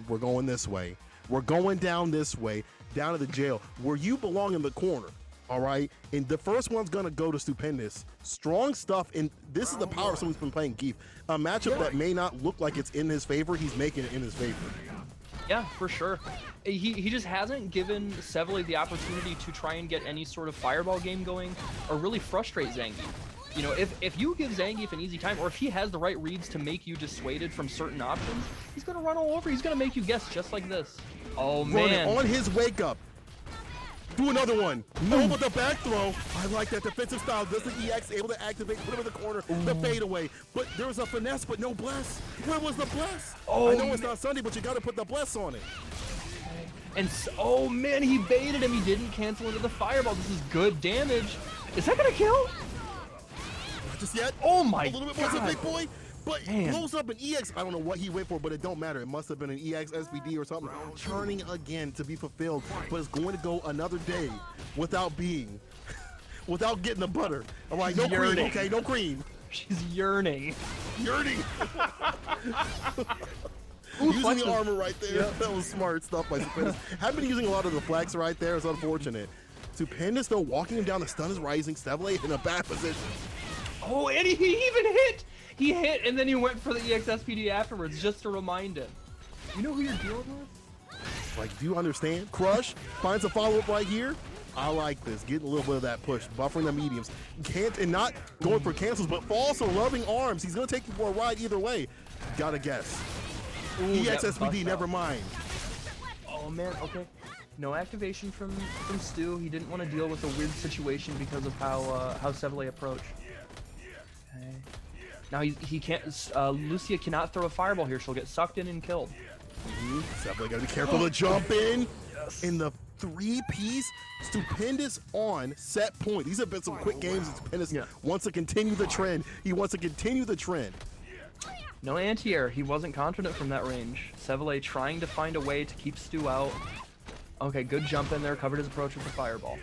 "We're going this way. We're going down this way, down to the jail where you belong in the corner." All right, and the first one's gonna go to Stupendous. Strong stuff, and this is the power of someone who's been playing Geef. A matchup that may not look like it's in his favor, he's making it in his favor. Yeah, for sure. He just hasn't given Sevele the opportunity to try and get any sort of fireball game going or really frustrate Zangief. You know, if you give Zangief an easy time, or if he has the right reads to make you dissuaded from certain options, he's gonna run all over. He's gonna make you guess just like this. Oh man! On his wake up. Do another one. No, but the back throw. I like that defensive style. Does the EX able to activate, put him in the corner, the fadeaway. But there was a finesse, but no bless. Where was the bless? Oh, I know it's not Sunday, but you got to put the bless on it. And oh man, he baited him. He didn't cancel into the fireball. This is good damage. Is that gonna kill? Not just yet. Oh my God. A little bit more, big boy. But he blows up an EX. I don't know what he went for, but it don't matter. It must have been an EX SPD or something. Churning again to be fulfilled, but it's going to go another day without being, without getting the butter. All right, no cream, okay, no cream. She's yearning. Yearning. Ooh, using the armor right there. Yep. That was smart stuff by Stupendous. Haven't been using a lot of the flex right there. It's unfortunate. Stupendous, though, walking him down. The stun is rising. Sevele in a bad position. Oh, and he even hit. He hit, and then he went for the EX SPD afterwards, just to remind him. You know who you're dealing with? Like, do you understand? Crush finds a follow-up right here. I like this. Getting a little bit of that push, buffering the mediums. And not going for cancels, but also loving arms. He's going to take you for a ride either way. Gotta guess. Ooh, EX SPD, never mind. Oh, man, okay. No activation from Stu. He didn't want to deal with a weird situation because of how Sevele approached. Okay. Now he can't. Lucia cannot throw a fireball here. She'll get sucked in and killed. Sevele gotta be careful to jump in. Yes. In the 3-piece, Stupendous on set point. These have been some quick games. And Stupendous wants to continue the trend. He wants to continue the trend. No anti-air. He wasn't confident from that range. Sevele trying to find a way to keep Stu out. Okay, good jump in there. Covered his approach with the fireball.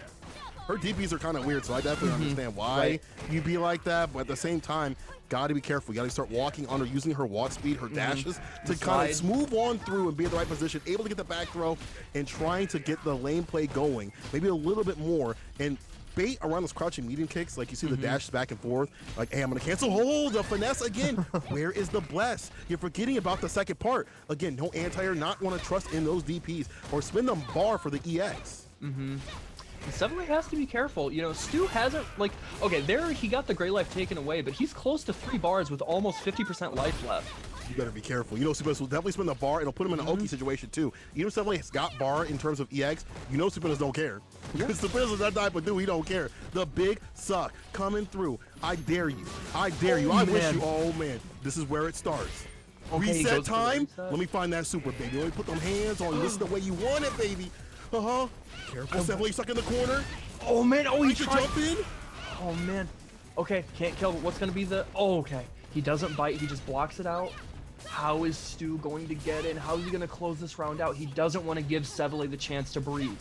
Her DPs are kind of weird, so I definitely understand why you'd be like that, but at the same time, gotta be careful. You gotta start walking on her, using her walk speed, her dashes, to kind of smooth on through and be in the right position, able to get the back throw, and trying to get the lane play going, maybe a little bit more, and bait around those crouching medium kicks, like you see the dashes back and forth, like, hey, I'm gonna cancel, hold the finesse again. Where is the bless? You're forgetting about the second part. Again, no anti-air, not wanna trust in those DPs, or spin them bar for the EX. Sevele has to be careful. You know, Stu hasn't, like, okay, there he got the gray life taken away, but he's close to 3 bars with almost 50% life left. You better be careful. You know, Stupendous will definitely spin the bar, and it'll put him in an Oki situation, too. Even if Sevele has got bar in terms of EX, you know Stupendous don't care. Because Stupendous is that type of dude, he don't care. The big suck coming through. I dare you. I dare you. I wish you. Oh, man. This is where it starts. Okay, reset time. Let me find that super, baby. Let me put them hands on you. This is the way you want it, baby. Careful, Sevele stuck in the corner. Oh man, he tried to jump in. Oh man. Okay, can't kill, but what's gonna be the okay. He doesn't bite, he just blocks it out. How is Stu going to get in? How is he gonna close this round out? He doesn't want to give Sevele the chance to breathe.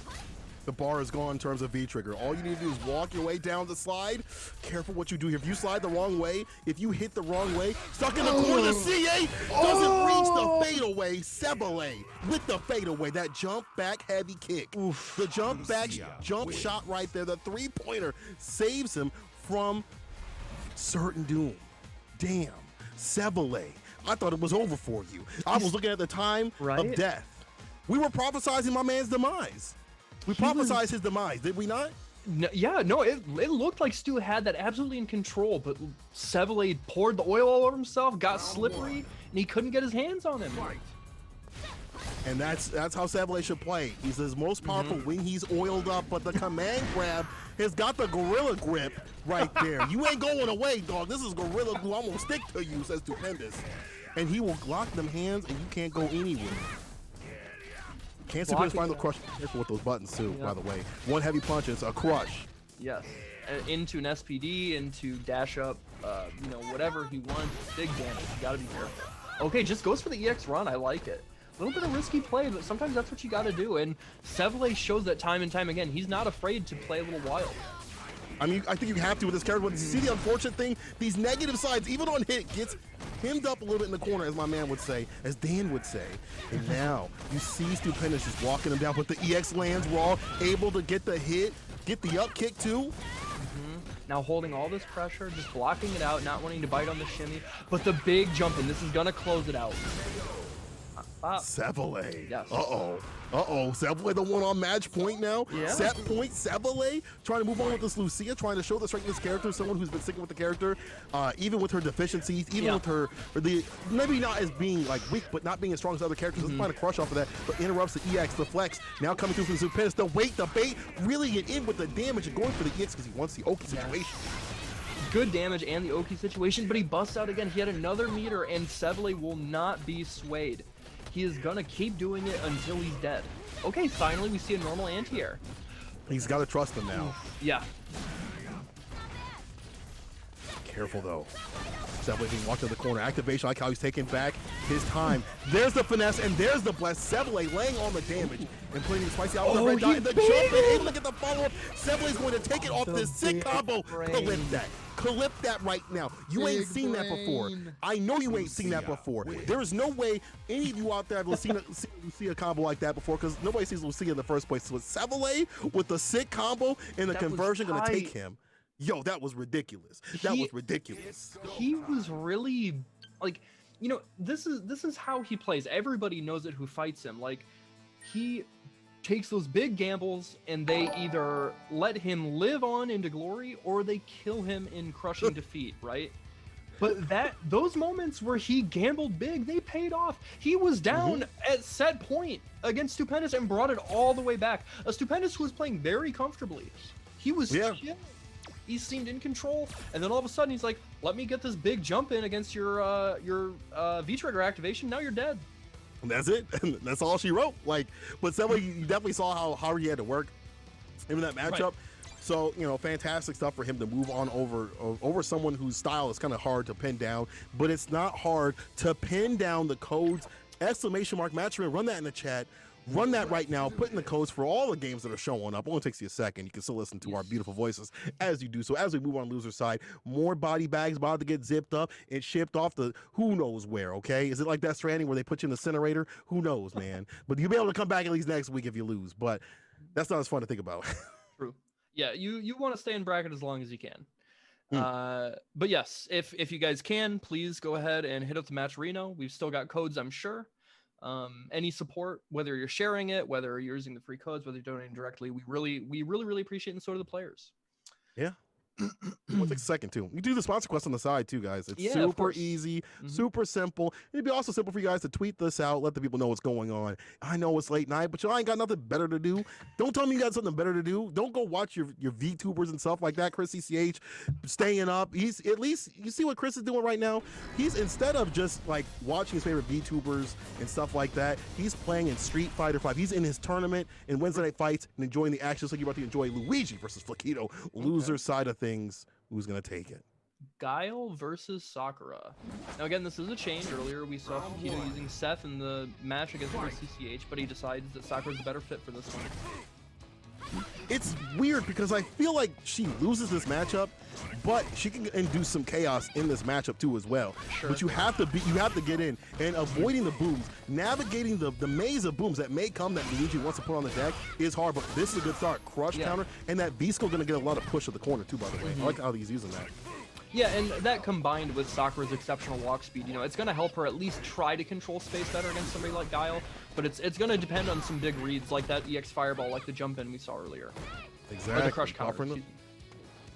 The bar is gone in terms of V-trigger. All you need to do is walk your way down the slide. Careful what you do here. If you slide the wrong way, if you hit the wrong way, stuck in the corner, the CA doesn't reach the fadeaway. Sevele with the fadeaway. That jump back heavy kick. Oof. The jump back jump shot right there. The 3-pointer saves him from certain doom. Damn. Sevele. I thought it was over for you. I was looking at the time of death. We were prophesizing my man's demise. We prophesized his demise, did we not? No, yeah, no, it looked like Stu had that absolutely in control, but Sevele poured the oil all over himself, got slippery, and he couldn't get his hands on him. And that's how Sevele should play. He's his most powerful when he's oiled up, but the command grab has got the gorilla grip right there. You ain't going away, dog. This is gorilla glue. I'm gonna stick to you, says Stupendous. And he will lock them hands, and you can't go anywhere. Can't Stupendous find the crush. Careful with those buttons too, by the way. One heavy punch, it's a crush. Yes, into an SPD, into dash up, you know, whatever he wants. Big damage. You gotta be careful. Okay, just goes for the EX run. I like it. A little bit of risky play, but sometimes that's what you gotta do. And Sevele shows that time and time again. He's not afraid to play a little wild. I mean, I think you have to with this character. But see the unfortunate thing, these negative sides, even on hit, gets hemmed up a little bit in the corner, as my man would say, as Dan would say. And now you see Stupendous just walking him down, but the EX lands raw, able to get the hit, get the up kick too. Now holding all this pressure, just blocking it out, not wanting to bite on the shimmy, but the big jump in, this is gonna close it out. Sevele. Yes. Sevele the one on match point now. Yeah. Set point, Sevele trying to move on with this Lucia, trying to show the strength of this character, someone who's been sticking with the character, even with her deficiencies, even with her, maybe not as being like weak, but not being as strong as other characters. Let's find a crush off of that, but interrupts the EX, the flex, now coming through from Stupendous, the wait, the bait, really get in with the damage and going for the EX because he wants the Oki situation. Good damage and the Oki situation, but he busts out again. He had another meter, and Sevele will not be swayed. He is gonna keep doing it until he's dead. Okay, finally we see a normal anti-air. He's got to trust him now. Yeah. Careful though. Sevele being walked to the corner. Activation, like how he's taking back his time. There's the finesse and there's the bless. Sevele laying on the damage and putting the spicy out with the red dot and the jump in, able to get the follow-up. Sevele's going to take it off this sick combo. Clip that. Clip that right now. You ain't seen that before. I know you ain't seen that before. There is no way any of you out there have seen a combo like that before, because nobody sees Lucia in the first place. So Sevele with the sick combo and the conversion going to take him. Yo, that was ridiculous. That was ridiculous. He was really, like, you know, this is how he plays. Everybody knows it who fights him. Like, he takes those big gambles and they either let him live on into glory or they kill him in crushing defeat, right? But those moments where he gambled big, they paid off. He was down at set point against Stupendous and brought it all the way back. A Stupendous who was playing very comfortably. He was chill. He seemed in control, and then all of a sudden he's like, let me get this big jump in against your V-trigger activation, now you're dead. And that's it. That's all she wrote. Like, but Sevele, you definitely saw how hard he had to work in that matchup. Right. So, you know, fantastic stuff for him to move on over someone whose style is kind of hard to pin down, but it's not hard to pin down the codes. ! Matchroom, run that in the chat. Run that right now. Put in the codes for all the games that are showing up. It only takes you a second. You can still listen to our beautiful voices as you do. So as we move on loser side, more body bags about to get zipped up and shipped off to who knows where, okay? Is it like Death Stranding where they put you in the incinerator? Who knows, man? But you'll be able to come back at least next week if you lose. But that's not as fun to think about. True. Yeah, you want to stay in bracket as long as you can. But yes, if you guys can, please go ahead and hit up the match Reno. We've still got codes, I'm sure. Any support, whether you're sharing it, whether you're using the free codes, whether you're donating directly, we really appreciate it, and so do the players. Yeah. We'll take a second too. You do the sponsor quest on the side too, guys. It's super easy, super simple. It'd be also simple for you guys to tweet this out, let the people know what's going on. I know it's late night, but y'all ain't got nothing better to do. Don't tell me you got something better to do. Don't go watch your VTubers and stuff like that. Chris CCH staying up. He's at least, you see what Chris is doing right now? He's, instead of just like watching his favorite VTubers and stuff like that, he's playing in Street Fighter 5. He's in his tournament in Weds Night Fights and enjoying the action. So you're about to enjoy Luigi versus Flaquito. Loser side of things. Who's gonna take it? Guile versus Sakura. Now again, this is a change. Earlier we saw Flaquito using Seth in the match against CCH, but he decides that Sakura's a better fit for this one. It's weird because I feel like she loses this matchup, but she can induce some chaos in this matchup too as well. Sure. But you have to get in and avoiding the booms, navigating the maze of booms that may come that Luigi wants to put on the deck is hard. But this is a good start. Crush counter, and that V-Skill gonna get a lot of push at the corner too. By the way, I like how he's using that. Yeah, and that combined with Sakura's exceptional walk speed, you know, it's going to help her at least try to control space better against somebody like Guile, but it's going to depend on some big reads like that EX Fireball, like the jump in we saw earlier. Exactly. Or the crush counter.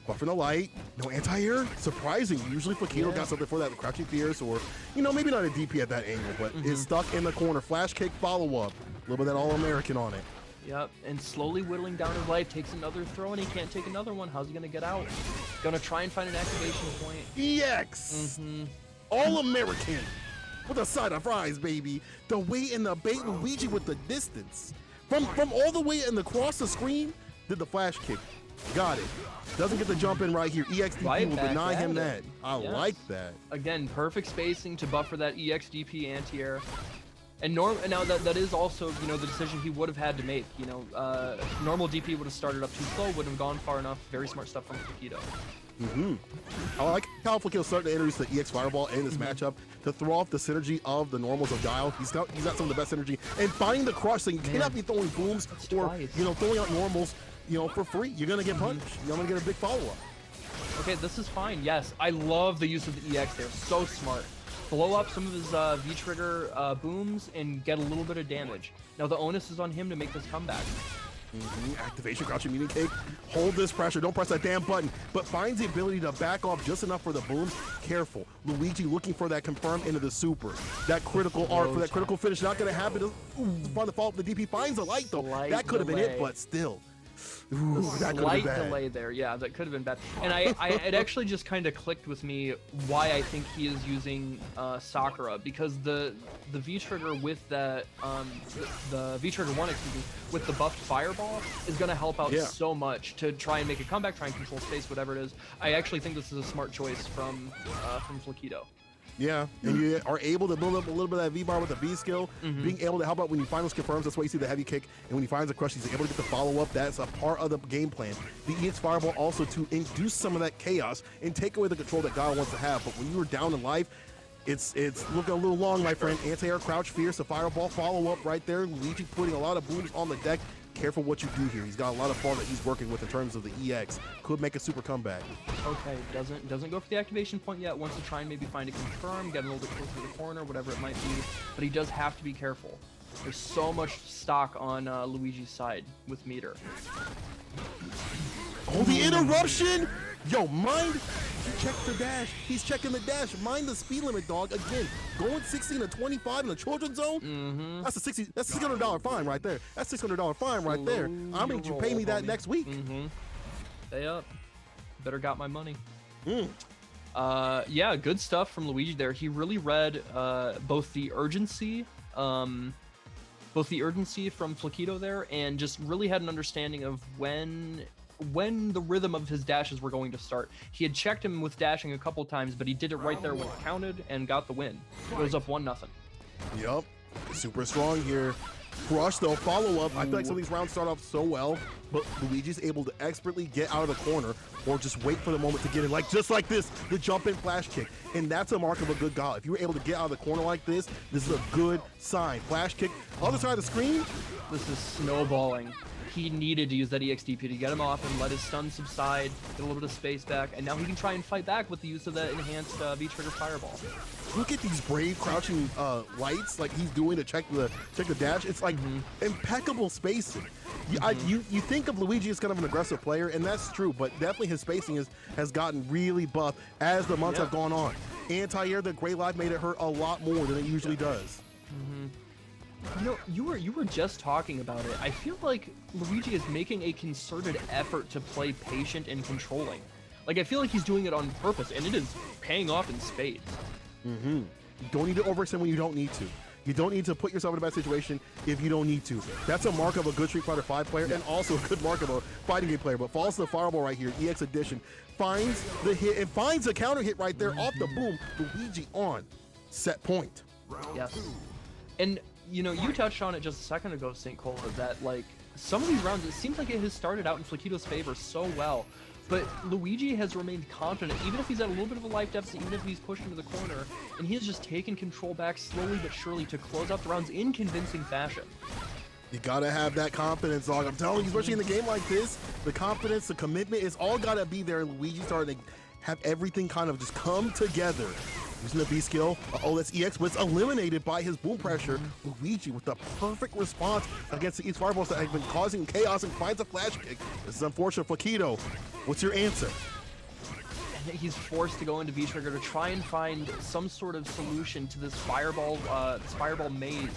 Buffering the light, no anti-air. Surprising. Usually Flaquito got something for that, the crouching fierce, or, you know, maybe not a DP at that angle, but is stuck in the corner. Flash kick follow-up. A little bit of that All-American on it. Yep, and slowly whittling down his life, takes another throw, and he can't take another one. How's he gonna get out? Gonna try and find an activation point. EX! All-American! With a side of fries, baby. The weight and the bait, Luigi with the distance. From all the way and across the screen, did the flash kick. Got it. Doesn't get the jump in right here. EXDP will deny him that. I like that. Again, perfect spacing to buffer that EXDP anti-air. And now that is also, you know, the decision he would have had to make. You know, normal DP would have started up too slow, wouldn't have gone far enough. Very smart stuff from Flakido. I like how Flakido started to introduce the EX Fireball in this matchup to throw off the synergy of the normals of Guile. He's got some of the best synergy. And finding the crush, so you cannot be throwing booms or, you know, throwing out normals, you know, for free. You're going to get punished. You're going to get a big follow-up. Okay, this is fine. Yes, I love the use of the EX there. So smart. Blow up some of his V-trigger booms and get a little bit of damage. Now the onus is on him to make this comeback. Activation, crouching medium kick. Hold this pressure. Don't press that damn button. But finds the ability to back off just enough for the booms. Careful. Luigi looking for that confirm into the super. That critical arc for that critical finish. Not going to happen. Find the fault. The DP finds the light though. That could have been it, but still. Ooh, that slight delay there, yeah, that could have been bad. And it actually just kind of clicked with me why I think he is using Sakura, because the V-trigger with that the V-trigger 1, excuse me, with the buffed fireball is going to help out so much to try and make a comeback, try and control space, whatever it is. I actually think this is a smart choice from Flakido. Yeah, and you are able to build up a little bit of that V-bar with the V-skill, being able to help out when you find those confirms. That's why you see the heavy kick, and when he finds the crush, he's able to get the follow-up. That's a part of the game plan. The EX Fireball also to induce some of that chaos and take away the control that Guile wants to have. But when you are down in life, it's looking a little long, my friend. Anti-air crouch, fierce, the fireball follow-up right there. Luigi putting a lot of booms on the deck. Careful what you do here. He's got a lot of fun that he's working with in terms of the EX. Could make a super comeback. Okay, doesn't go for the activation point yet. Wants to try and maybe find a confirm, get a little bit closer to the corner, whatever it might be. But he does have to be careful. There's so much stock on Luigi's side with meter. Oh, the interruption! Yo, mind, he checked the dash. He's checking the dash. Mind the speed limit, dog. Again, going 16 to 25 in the children's zone. That's a $600 fine right there. That's $600 fine right there. I mean, you pay me that next week. Stay up. Better got my money. Yeah, good stuff from Luigi there. He really read both the urgency from Flakido there, and just really had an understanding of when the rhythm of his dashes were going to start. He had checked him with dashing a couple times, but he did it right there when it counted and got the win. Goes up 1-0. Yup. Super strong here. Crush though, follow up. I feel like some of these rounds start off so well, but Luigi's able to expertly get out of the corner or just wait for the moment to get in, like just like this, the jump in flash kick. And that's a mark of a good Guile. If you were able to get out of the corner like this is a good sign. Flash kick, other side of the screen. This is snowballing. He needed to use that EXDP to get him off and let his stun subside, get a little bit of space back, and now he can try and fight back with the use of that enhanced V-trigger fireball. Look at these brave crouching lights like he's doing to check the dash. It's like impeccable spacing. You think of Luigi as kind of an aggressive player, and that's true, but definitely his spacing has gotten really buff as the months have gone on. Anti-air, the Gray Live made it hurt a lot more than it usually does. You know, you were just talking about it. I feel like Luigi is making a concerted effort to play patient and controlling. Like, I feel like he's doing it on purpose, and it is paying off in spades. You don't need to overextend when you don't need to. You don't need to put yourself in a bad situation if you don't need to. That's a mark of a good Street Fighter V player and also a good mark of a fighting game player. But falls to the fireball right here, EX Edition, finds the hit and finds a counter hit right there off the boom. Luigi on set point. Yes. And you know, you touched on it just a second ago, St. Cola, that like some of these rounds, it seems like it has started out in Flakido's favor so well, but Luigi has remained confident, even if he's at a little bit of a life deficit, even if he's pushed into the corner, and he has just taken control back slowly but surely to close out the rounds in convincing fashion. You gotta have that confidence, dog. I'm telling you, especially in a game like this, the confidence, the commitment, it's all gotta be there. Luigi starting to have everything kind of just come together. Using the B skill, that's EX, but it's eliminated by his boom pressure. Luigi with the perfect response against the EX fireballs that have been causing chaos and finds a flash kick. This is unfortunate. Flakido, what's your answer? And he's forced to go into V-trigger to try and find some sort of solution to this fireball maze.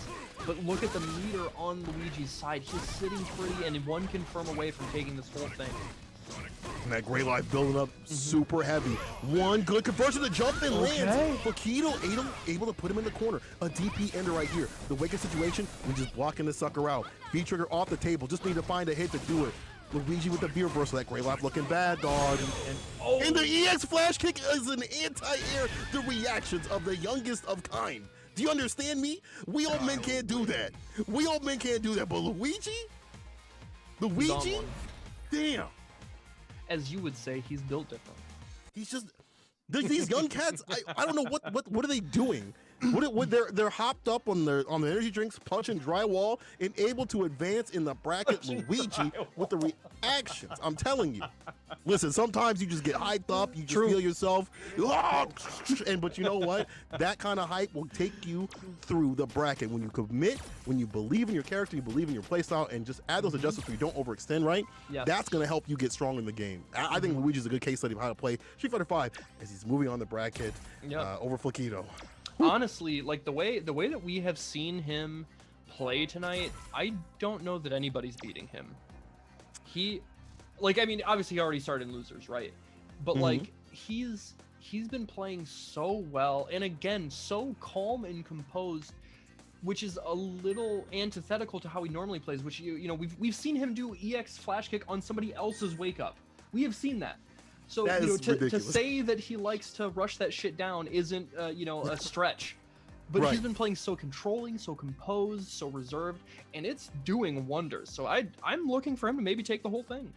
But look at the meter on Luigi's side. He's sitting pretty and one confirm away from taking this whole thing. And that Gray Life building up super heavy. One good conversion, the jump in lands. Flakido able to put him in the corner. A DP ender right here. The Waker situation, we're just blocking the sucker out. V-trigger off the table. Just need to find a hit to do it. Luigi with the beer burst. So that Gray Life looking bad, dog. And the EX flash kick is an anti-air. The reactions of the youngest of kind. Do you understand me? We old men can't do that. We old men can't do that. But Luigi? Damn. As you would say, he's built different. He's just, these young cats, I don't know what are they doing? They're hopped up on the energy drinks, punching drywall, and able to advance in the bracket. Luigi with the reactions. I'm telling you. Listen, sometimes you just get hyped up, you just feel yourself, but you know what? That kind of hype will take you through the bracket. When you commit, when you believe in your character, you believe in your playstyle, and just add those adjustments so you don't overextend, right? Yes. That's going to help you get strong in the game. I think Luigi's a good case study of how to play Street Fighter V as he's moving on the bracket over Flaquito. Honestly, like the way that we have seen him play tonight, I don't know that anybody's beating him. I mean, obviously he already started in losers, right? But like he's been playing so well, and again, so calm and composed, which is a little antithetical to how he normally plays. Which you know we've seen him do EX flash kick on somebody else's wake up. We have seen that. So to say that he likes to rush that shit down isn't a stretch, but he's been playing so controlling, so composed, so reserved, and it's doing wonders. So I'm looking for him to maybe take the whole thing.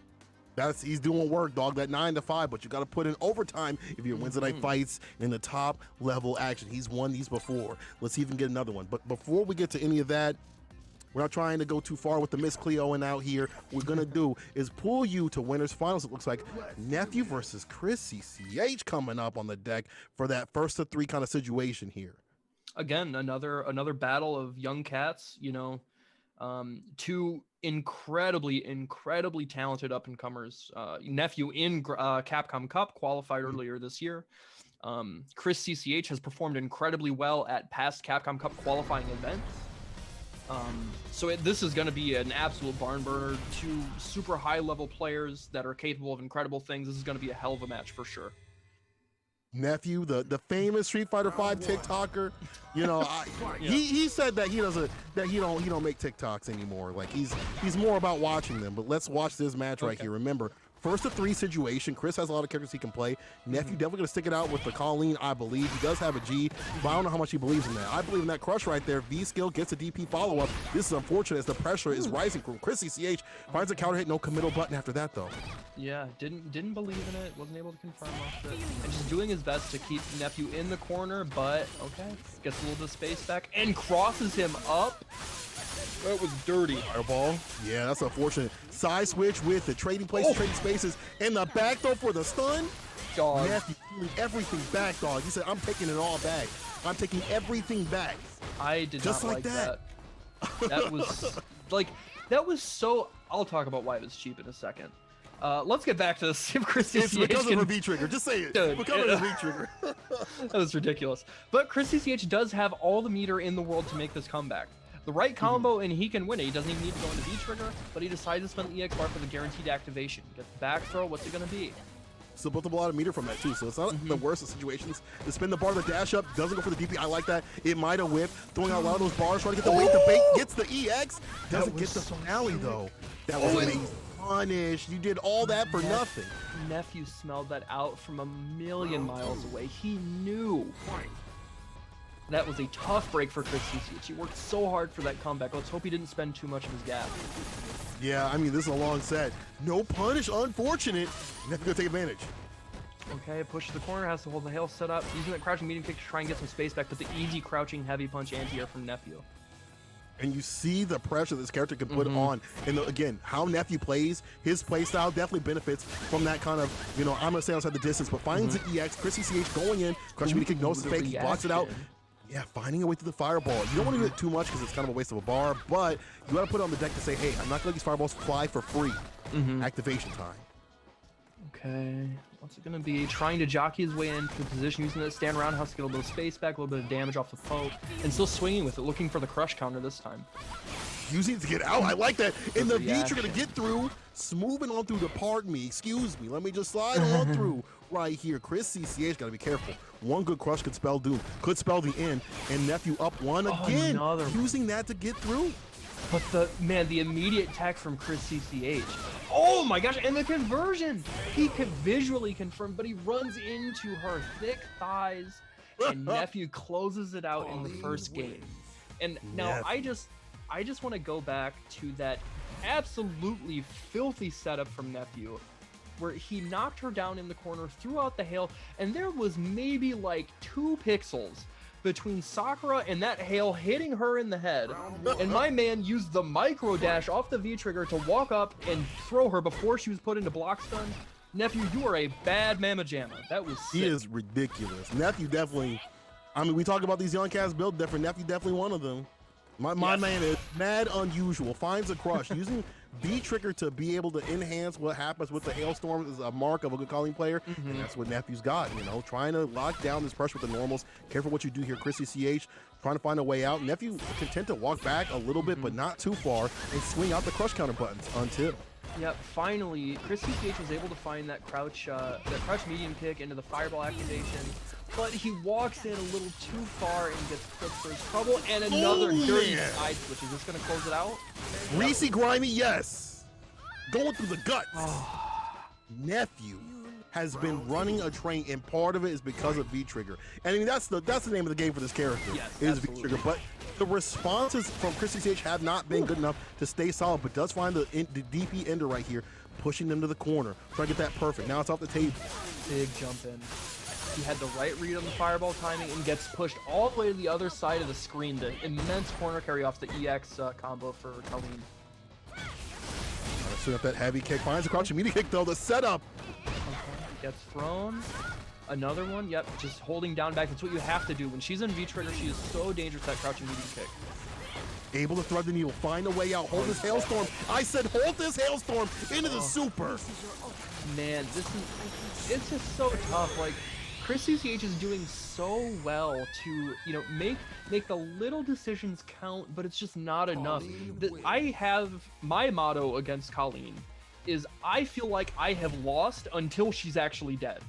He's doing work, dog. That 9 to 5, but you got to put in overtime if you're Wednesday Night Fights in the top level action. He's won these before. Let's see if we can get another one. But before we get to any of that, we're not trying to go too far with the Miss Cleo and out here. What we're going to do is pull you to winners finals. It looks like Nephew versus Chris CCH coming up on the deck for that first of 3 kind of situation here. Again, another battle of young cats, two incredibly talented up-and-comers. Nephew in Capcom Cup qualified earlier this year. Chris CCH has performed incredibly well at past Capcom Cup qualifying events. So this is going to be an absolute barn burner. 2 super high level players that are capable of incredible things. This is going to be a hell of a match for sure. Nephew, the famous Street Fighter V TikToker, he said that he don't make TikToks anymore. Like he's more about watching them. But let's watch this match right here. Remember, first of 3 situation. Chris has a lot of characters he can play. Nephew definitely gonna stick it out with the Colleen, I believe. He does have a G, but I don't know how much he believes in that. I believe in that crush right there. V skill gets a DP follow-up. This is unfortunate as the pressure is rising from Chris CCH. Finds a counter hit, no committal button after that though. Yeah, didn't believe in it, wasn't able to confirm off it. And just doing his best to keep Nephew in the corner, but okay. Gets a little bit of space back and crosses him up. That was dirty. Fireball. Yeah, that's unfortunate. Side switch with the trading places, trading spaces, and the back throw for the stun. Dog. Nephew pulling everything back, dog. He said, I'm taking it all back. I'm taking everything back. I did just not like that. That was so... I'll talk about why it was cheap in a second. Let's get back to this. Chris CCH it's because of a V-trigger. Just say it. Dude, because of a V-trigger. That was ridiculous. But Chris CCH does have all the meter in the world to make this comeback. The right combo and he can win it. He doesn't even need to go into V-trigger, but he decides to spend the EX bar for the guaranteed activation. Get the back throw. What's it going to be? Still built up a lot of meter from that too, so it's not the worst of situations. To spin the bar, the dash up, doesn't go for the DP. I like that. It might have whipped, throwing out a lot of those bars, trying to get the weight. The bait gets the EX, doesn't get the finale though. That was amazing. Punish. You did all that for nothing. Nephew smelled that out from a million miles away. He knew. That was a tough break for Chris CCH. He worked so hard for that comeback. Let's hope he didn't spend too much of his gas. Yeah, I mean, this is a long set. No punish, unfortunate. Nephew gonna take advantage. Okay, push to the corner, has to hold the hail set up. Using that crouching medium kick to try and get some space back, but the easy crouching heavy punch anti-air from Nephew. And you see the pressure this character can put on. And again, how Nephew plays, his play style definitely benefits from that kind of, I'm going to say outside the distance, but finds the EX. Chris CCH going in, crushing medium kick, knows it's fake, he blocks it out. Yeah, finding a way through the fireball. You don't want to do it too much because it's kind of a waste of a bar, but you got to put it on the deck to say, hey, I'm not going to let these fireballs fly for free. Activation time. Okay, what's it going to be? Trying to jockey his way into the position, using that stand around, has to get a little bit of space back, a little bit of damage off the poke, and still swinging with it, looking for the crush counter this time. Using it to get out, I like that. And the V trigger to get through, smoothing on through the pardon me, excuse me, let me just slide on through right here. Chris CCH got to be careful. One good crush could spell doom, could spell the end, and Nephew up one again, using that to get through. But the immediate attack from Chris CCH. Oh my gosh, and the conversion! He could visually confirm, but he runs into her thick thighs and Nephew closes it out in the first game. And now I just want to go back to that absolutely filthy setup from Nephew, where he knocked her down in the corner, threw out the hail, and there was maybe like 2 pixels between Sakura and that hail hitting her in the head. And my man used the micro dash off the V trigger to walk up and throw her before she was put into block stun. Nephew, you are a bad mamma jamma. That was sick. He is ridiculous. Nephew definitely, I mean, we talk about these young cats build different. Nephew definitely one of them. My man is mad unusual. Finds a crush. Using B trigger to be able to enhance what happens with the hailstorm is a mark of a good calling player, and that's what Nephew's got. You know, trying to lock down this pressure with the normals. Careful what you do here, Chrissy CH. Trying to find a way out. Nephew content to walk back a little bit, but not too far, and swing out the crush counter buttons until. Yep, finally, Chrissy CH was able to find that crouch medium kick into the fireball activation, but he walks in a little too far and gets put for his trouble, and another dirty side switch. Is this going to close it out? Greasy, grimy, yes. Going through the guts. Nephew has been running a train, and part of it is because of V-Trigger. And I mean, that's the name of the game for this character, is V-Trigger. But the responses from Chrissy CH have not been good enough to stay solid, but does find the DP ender right here, pushing them to the corner, trying to get that perfect. Now it's off the table. Big jump in. He had the right read on the fireball timing and gets pushed all the way to the other side of the screen. The immense corner carry off the EX combo for Colleen. Set up that heavy kick, finds a crouching media kick though, the setup. Gets thrown. Another one, yep, just holding down back. That's what you have to do. When she's in V-Trigger, she is so dangerous, that crouching medium kick. Able to thread the needle, find a way out, hold this hailstorm. I said hold this hailstorm into the super. Man, it's just so tough. Like, Chrissy CH is doing so well to, you know, make the little decisions count, but it's just not enough. I have my motto against Colleen is I feel like I have lost until she's actually dead.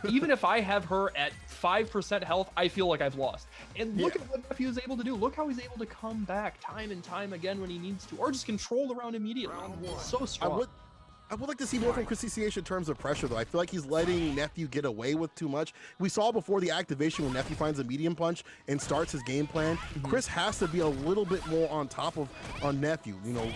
Even if I have her at 5% health, I feel like I've lost. And look at what Nephew is able to do. Look how he's able to come back time and time again when he needs to, or just control the round immediately. So strong. I would like to see more from Chrissy CH in terms of pressure, though. I feel like he's letting Nephew get away with too much. We saw before the activation when Nephew finds a medium punch and starts his game plan. Chris has to be a little bit more on top of Nephew. You know,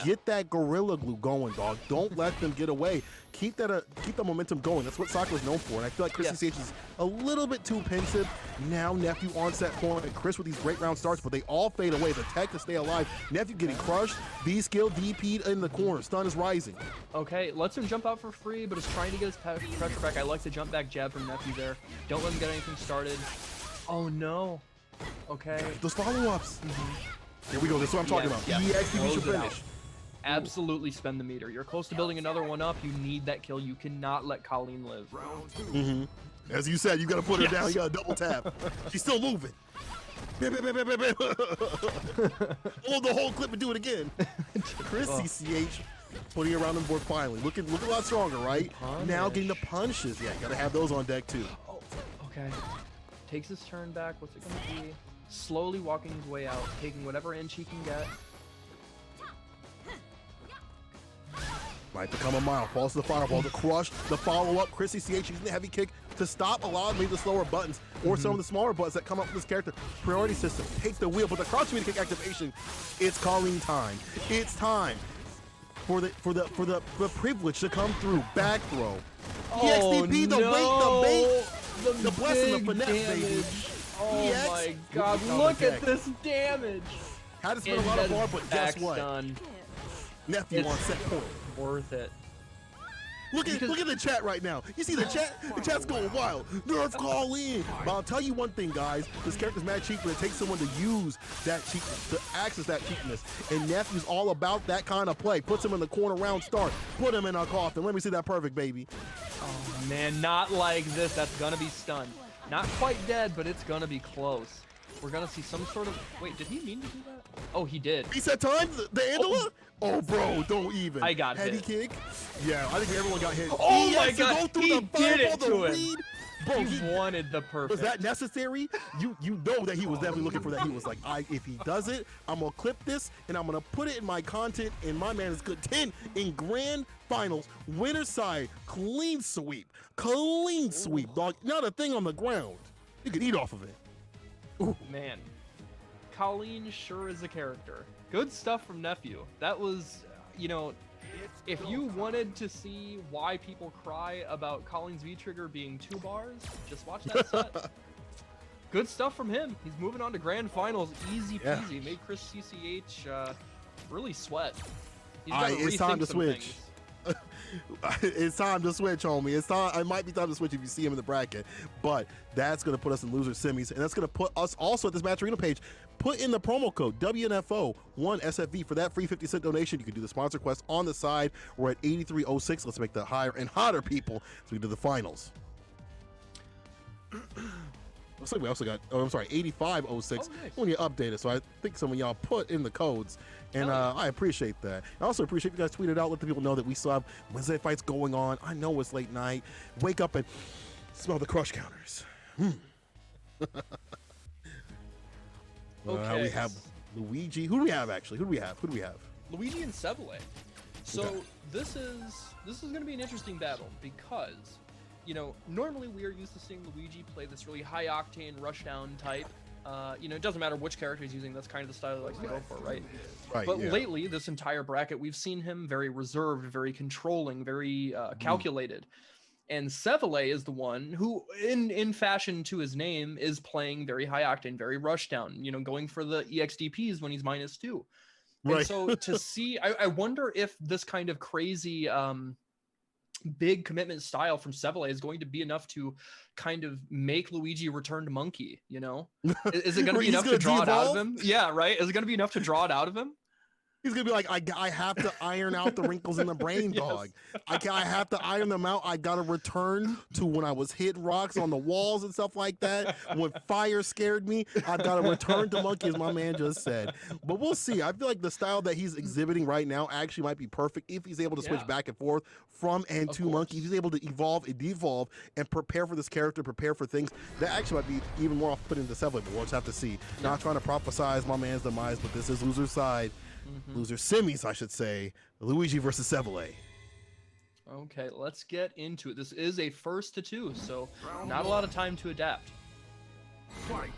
get that Gorilla Glue going, dog. Don't let them get away. Keep the momentum going. That's what Sakura's known for. And I feel like Chrissy CH is a little bit too pensive. Now Nephew on set point, and Chris with these great round starts, but they all fade away. The tech to stay alive. Nephew getting crushed. V-skill DP'd in the corner. Stun is rising. Okay, lets him jump out for free, but is trying to get his pressure back. I like the jump back jab from Nephew there. Don't let him get anything started. Oh no. Okay. Those follow-ups. Here we go. This is what I'm talking about. EXP should finish. Absolutely spend the meter. You're close to building another one up. You need that kill. You cannot let Colleen live. As you said, you got to put her down. You got to double tap. She's still moving. Hold the whole clip and do it again. Chrissy CH putting around the board finally. Looking a lot stronger, right? Now getting the punches. Yeah, you got to have those on deck too. Okay. Takes his turn back. What's it going to be? Slowly walking his way out, taking whatever inch he can get. Might become a mile. Falls to the fireball. The crush. The follow-up. Chrissy CH using the heavy kick to stop a lot of maybe the slower buttons or some of the smaller buttons that come up with this character. Priority system. Take the wheel. But the crouch media kick activation. It's Colleen time. It's time for the privilege to come through. Back throw. EXDP, the weight, the blessing, the finesse, baby. Oh my god, look at this damage. Had to spend a lot of bar, but guess what? Stun. Nephew on set point. Worth it. Look at the chat right now. You see the chat? The chat's going wild. Nerf Colleen. But I'll tell you one thing, guys. This character's mad cheap, but it takes someone to use that cheapness, to access that cheapness. And Nephew's all about that kind of play. Puts him in the corner round start. Put him in a coffin. Let me see that perfect, baby. Oh man, not like this. That's gonna be stunned. Not quite dead, but it's gonna be close. We're gonna see some sort of. Wait, did he mean to do that? Oh, he did. Reset time? The Angela? Oh, bro, don't even. I got heavy hit. kick. Yeah, I think everyone got hit. Oh my god, he did it to him. Bro, he wanted the perfect. Was that necessary? You know that he was definitely looking for that. He was like, if he does it, I'm gonna clip this and I'm gonna put it in my content. And my man is good. 10 in grand finals, winner's side, clean sweep, dog. Not a thing on the ground. You could eat off of it. Ooh. Man, Colleen sure is a character. Good stuff from Nephew. That was, you know, if you wanted to see why people cry about Colleen's V-Trigger being 2 bars, just watch that set. Good stuff from him. He's moving on to grand finals, easy peasy. Yeah. Made Chris CCH really sweat. He's gotta It's time to rethink some switch. things. It's time to switch, homie. It's time. It might be time to switch if you see him in the bracket, but that's going to put us in loser semis, and that's going to put us also at this Match Arena page. Put in the promo code WNFO1SFV for that free 50-cent donation. You can do the sponsor quest on the side. We're at 8306. Let's make that higher and hotter, people, so we do the finals. Looks like we also got, 8506 nice. when you update it. So I think some of y'all put in the codes, and I appreciate that. I also appreciate you guys tweet it out, let the people know that we still have Weds Night Fights going on. I know it's late night. Wake up and smell the crush counters. Okay. We have Luigi. Who do we have, actually? Who do we have? Luigi and Sevele. So this is going to be an interesting battle because, you know, normally we are used to seeing Luigi play this really high octane rushdown type. You know, it doesn't matter which character he's using. That's kind of the style he likes to go for, right? Right. But lately, this entire bracket, we've seen him very reserved, very controlling, very calculated. And Sevele is the one who, in fashion to his name, is playing very high octane, very rushdown. You know, going for the EXDPs when he's -2. Right. And so to see, I wonder if this kind of crazy big commitment style from Sevele is going to be enough to kind of make Luigi return to monkey, you know? Is it going to be enough to draw it out of him? Yeah, right? Is it going to be enough to draw it out of him? He's going to be like, I have to iron out the wrinkles in the brain, dog. I have to iron them out. I got to return to when I was hitting rocks on the walls and stuff like that. When fire scared me, I've got to return to monkey, as my man just said. But we'll see. I feel like the style that he's exhibiting right now actually might be perfect if he's able to switch back and forth from and to monkey. If he's able to evolve and devolve and prepare for this character, prepare for things, that actually might be even more off-putting to Sevele, but we'll just have to see. Not trying to prophesize my man's demise, but this is loser's side. Loser semis, I should say. Luigi versus Sevele. Okay, let's get into it. This is a 1st to 2, so not a lot of time to adapt. Fight.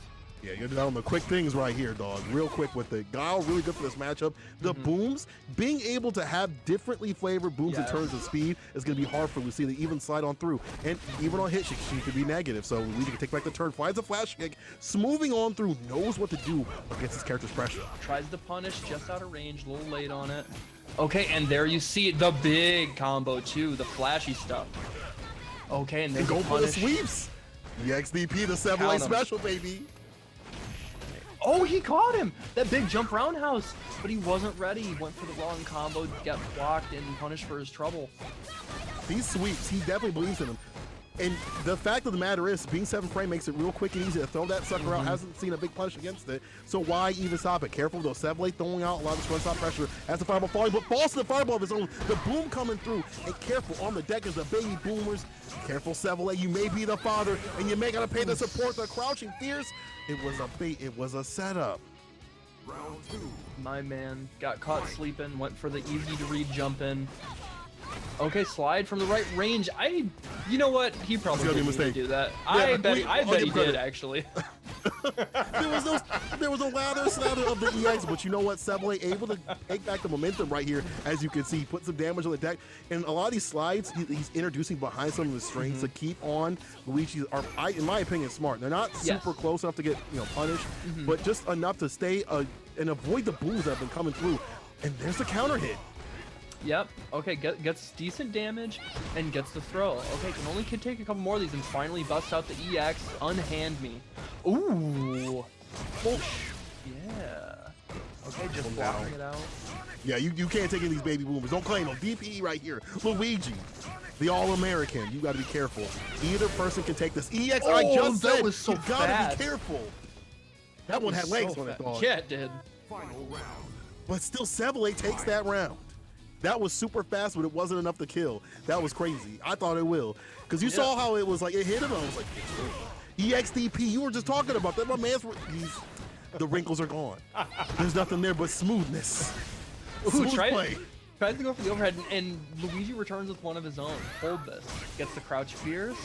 Yeah, you're down the quick things right here, dog. Real quick with it. Guile, really good for this matchup. The booms, being able to have differently flavored booms in terms of speed is going to be hard for Lucy to even slide on through. And even on hit, she could be negative. So Luigi can take back the turn, finds a flash kick, smoothing on through, knows what to do against his character's pressure. Tries to punish just out of range, a little late on it. Okay, and there you see the big combo too, the flashy stuff. Okay, and there's Go a for the punish. sweeps. The XDP, the Sevele special, baby. Oh, he caught him! That big jump roundhouse! But he wasn't ready. He went for the wrong combo, got blocked, and punished for his trouble. These sweeps, he definitely believes in them. And the fact of the matter is, being 7 frame makes it real quick and easy to throw that sucker out. Hasn't seen a big punch against it. So why even stop it? Careful though, Sevele throwing out a lot of front stop pressure as the fireball falling, but falls to the fireball of his own. The boom coming through, and careful on the deck is the baby boomers. Careful, Sevele, you may be the father, and you may gotta pay the support. The crouching fierce. It was a bait, it was a setup. Round 2. My man got caught sleeping, went for the easy to read jump in. Okay, slide from the right range. You know what? He probably It's gonna be a didn't mistake. do that. Yeah, I bet he credit. did actually. There was a lather slather of the EX, but you know what? Sevele able to take back the momentum right here, as you can see, put some damage on the deck. And a lot of these slides, he's introducing behind some of the strings to keep on Luigi. In my opinion, smart. They're not super close enough to get punished, but just enough to stay and avoid the booms that have been coming through. And there's the counter hit. Yep. Okay, gets decent damage and gets the throw. Okay, can only take a couple more of these and finally bust out the EX. Unhand me. Ooh. Yeah. Okay, just blocking it out. Yeah, you can't take any of these baby boomers. Don't claim them. DPE right here. Luigi, the All-American. You got to be careful. Either person can take this. EX, I just that said, was so you got to fast. be careful. That one had legs on it, dog. Yeah, it did. Final round. But still, Sevele takes that round. That was super fast, but it wasn't enough to kill. That was crazy. I thought it will. Because you saw how it was like, it hit him. I was like, EXDP, you were just talking about that. My man's, the wrinkles are gone. There's nothing there but smoothness. Smooth play. Tries to go for the overhead, and Luigi returns with one of his own. Hold this. Gets the crouch fierce.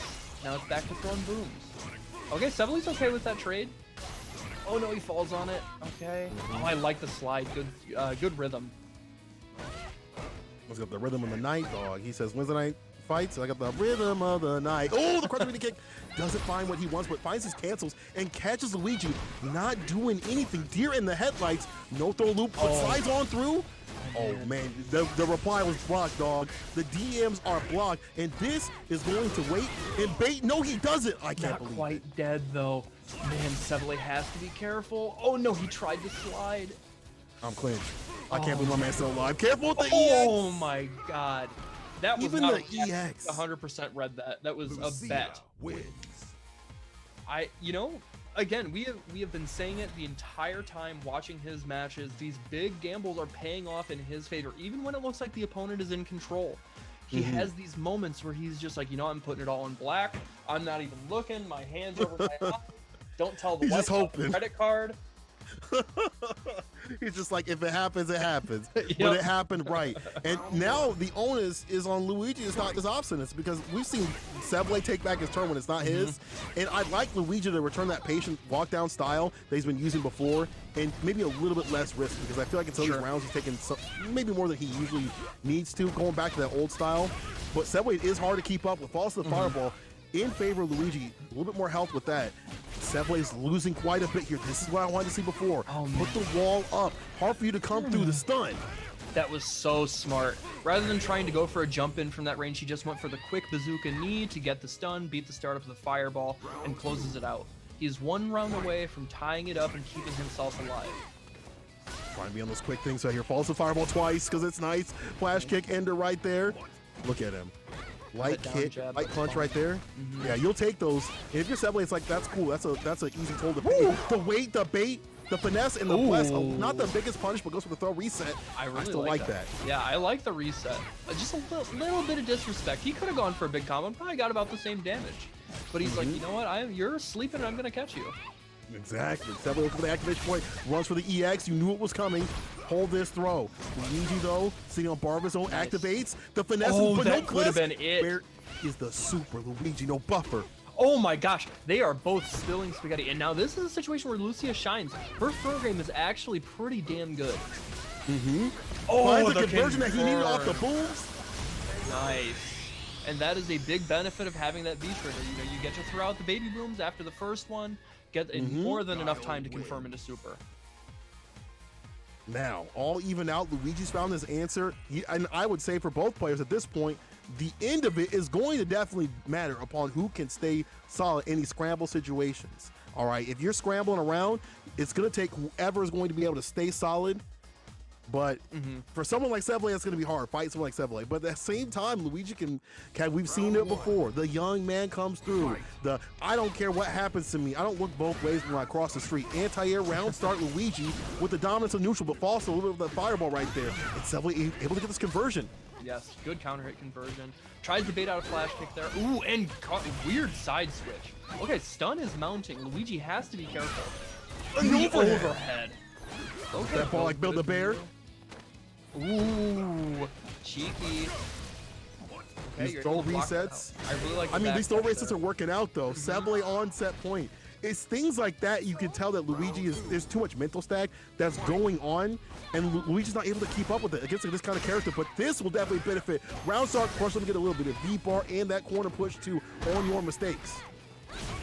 Now it's back to throwing booms. Okay, Sevely's okay with that trade. Oh no, he falls on it. Okay. Oh, I like the slide. Good rhythm. Let's get the rhythm of the night, dog. He says, Wednesday Night Fights. I got the rhythm of the night. Oh, the crusher kick doesn't find what he wants, but finds his cancels and catches Luigi, not doing anything. Deer in the headlights. No throw loop, but slides on through. Oh man, the reply was blocked, dog. The DMs are blocked, and this is going to wait and bait. No, he doesn't. I can't believe it. Not quite dead though. Man, Sevely has to be careful. Oh no, he tried to slide. I'm clinched. I can't believe my man's still alive. Careful with the EX. Oh my god. That was Even not the EX. 100% read that. That was a Lucia bet. wins. You know, again, we have been saying it the entire time watching his matches. These big gambles are paying off in his favor, even when it looks like the opponent is in control. He has these moments where he's just like, you know, I'm putting it all in black. I'm not even looking. My hands over my eyes. Don't tell the He's just hoping. credit card. He's just like, if it happens, it happens. But it happened right. And now the onus is on Luigi to stop this obstinance, because we've seen Sevely take back his turn when it's not his. And I'd like Luigi to return that patient walk down style that he's been using before, and maybe a little bit less risk, because I feel like in some of these rounds he's taking maybe more than he usually needs to, going back to that old style. But Sevely is hard to keep up with. Falls to the fireball in favor of Luigi. A little bit more health with that. Sevely's losing quite a bit here. This is what I wanted to see before. Put the wall up. Hard for you to come through the stun. That was so smart. Rather than trying to go for a jump in from that range, he just went for the quick bazooka knee to get the stun, beat the startup of the fireball, and closes it out. He's one round away from tying it up and keeping himself alive. Trying to be on those quick things right here. Falls the fireball twice because it's nice. Flash kick ender right there. Look at him. Light kick, light punch right there. Yeah, you'll take those. And if you're Sevely, it's like, that's cool. That's an easy toll to pay. The weight, the bait, the finesse, and the bless. Not the biggest punish, but goes for the throw reset. I still like that. Yeah, I like the reset. Just a little bit of disrespect. He could have gone for a big combo and probably got about the same damage. But he's like, you know what? You're sleeping and I'm going to catch you. Exactly. Sevely looking for the activation point. Runs for the EX. You knew it was coming. Hold this throw. Luigi, though, sitting on bar of his own, activates. The finesse, but no that could have been it. Where is the super Luigi? No buffer. Oh my gosh, they are both spilling spaghetti. And now this is a situation where Lucia shines. Her throw game is actually pretty damn good. Finds the conversion that he needed off the booms. Nice. And that is a big benefit of having that V trigger. You know, you get to throw out the baby booms after the first one, get in more than enough time to confirm into super. Now, all even out, Luigi's found his answer. And I would say for both players at this point, the end of it is going to definitely matter upon who can stay solid in these scramble situations. All right, if you're scrambling around, it's going to take whoever is going to be able to stay solid. But for someone like Sevely, that's going to be hard. Fight someone like Sevely. But at the same time, Luigi can we've seen it before. The young man comes through. The I don't care what happens to me. I don't look both ways when I cross the street. Anti-air round start Luigi with the dominance of neutral, but falls to a little bit of the fireball right there. And Sevely able to get this conversion. Yes, good counter hit conversion. Tries to bait out a flash kick there. Ooh, and caught weird side switch. Okay, stun is mounting. Luigi has to be careful. The overhead. Okay, that ball like Build-A-Bear. Ooh, cheeky. Okay, these throw resets. I really like. I mean, these throw resets are working out though. Sevely on set point. It's things like that you can tell that Luigi there's too much mental stack that's going on, and Luigi's not able to keep up with it against this kind of character. But this will definitely benefit. Round start, push them to get a little bit of V-bar and that corner push to own your mistakes.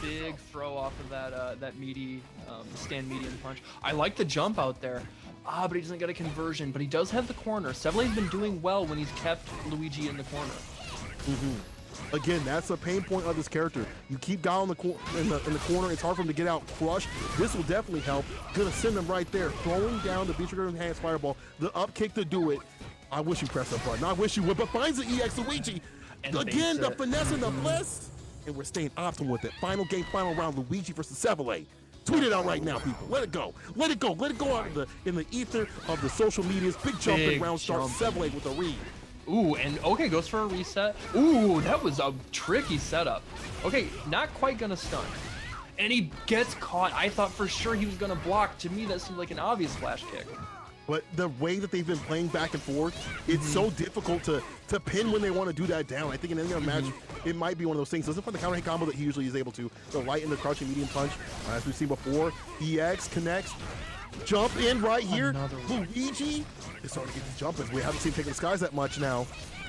Big throw off of that meaty stand medium punch. I like the jump out there. But he doesn't get a conversion. But he does have the corner. Sevely's been doing well when he's kept Luigi in the corner. Again, that's a pain point of this character. You keep down in the corner, it's hard for him to get out. Crush. This will definitely help. Gonna send him right there. Throwing down the V-trigger enhanced fireball. The up kick to do it. I wish you pressed that button. I wish you would, but finds the EX Luigi. And again, the finesse and the bless. And we're staying optimal with it. Final game, final round, Luigi versus Sevely. Tweet it out right now, people. Let it go. Let it go. Let it go out in the ether of the social medias. Big jump in round start. Sevely with a read. Ooh, and okay, goes for a reset. Ooh, that was a tricky setup. Okay, not quite gonna stun. And he gets caught. I thought for sure he was gonna block. To me, that seemed like an obvious flash kick. But the way that they've been playing back and forth, it's so difficult to pin when they want to do that down. I think in any other match, it might be one of those things. Doesn't find the counter hit combo that he usually is able to. The light and the crouching medium punch, as we've seen before. EX connects, jump in right here. Luigi is starting to get the jump as we haven't seen him taking the skies that much now.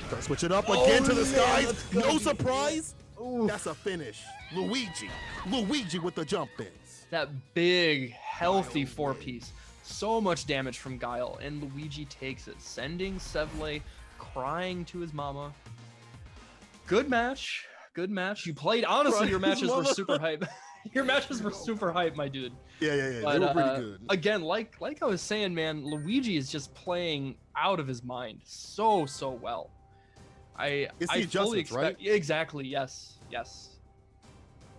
Start switch it up again to the skies. No surprise. Ooh. That's a finish. Luigi with the jump ins. That big, healthy 4-piece. So much damage from Guile, and Luigi takes it, sending Sevle crying to his mama. Good match. Good match. You played, honestly, your matches were super hype. Your matches were super hype, my dude. Yeah. But, they were pretty good. Again, like I was saying, man, Luigi is just playing out of his mind so well. I fully expect, right? Exactly, yes.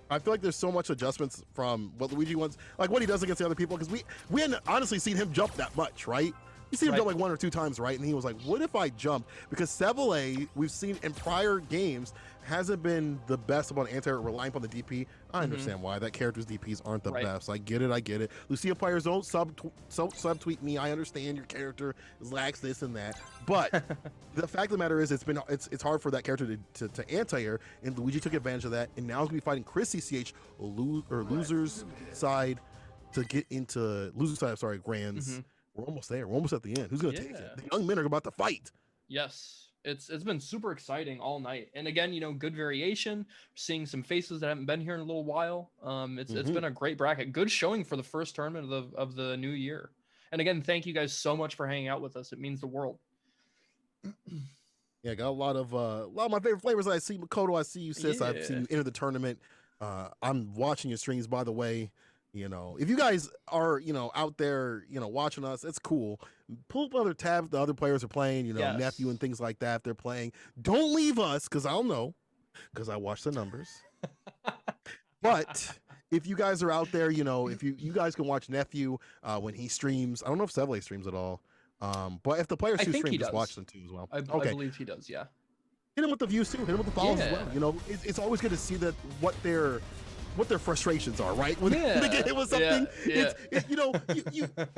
I feel like there's so much adjustments from what Luigi wants, like what he does against the other people, because we hadn't honestly seen him jump that much, right? You see him jump like 1 or 2 times, right? And he was like, what if I jump? Because Sevle, we've seen in prior games, hasn't been the best about anti-air, relying upon the DP. I understand why. That character's DPs aren't the best. I get it. Lucia players don't subtweet me. I understand your character lacks this and that. But the fact of the matter is, it's hard for that character to anti-air, and Luigi took advantage of that, and now he's going to be fighting Chris CCH, losers side, to get into losers side, sorry, Grands. We're almost there. We're almost at the end. Who's going to take it? The young men are about to fight. Yes. It's been super exciting all night. And again, you know, good variation. Seeing some faces that haven't been here in a little while. It's been a great bracket. Good showing for the first tournament of the new year. And again, thank you guys so much for hanging out with us. It means the world. Yeah, got a lot of my favorite flavors. I see Makoto, I see you, sis. I've seen you enter the tournament. I'm watching your streams, by the way. You know, if you guys are, you know, out there, you know, watching us, it's cool. Pull up other tabs the other players are playing, you know, Nephew and things like that. They're playing. Don't leave us, because I'll know, because I watch the numbers. But if you guys are out there, you know, if you guys can watch Nephew when he streams. I don't know if Sevle streams at all. But if the players do stream, just watch them too as well. I believe he does, yeah. Hit him with the views too. Hit him with the follows as well. You know, it's always good to see that what their frustrations are, right? When they get hit with something, it's you know,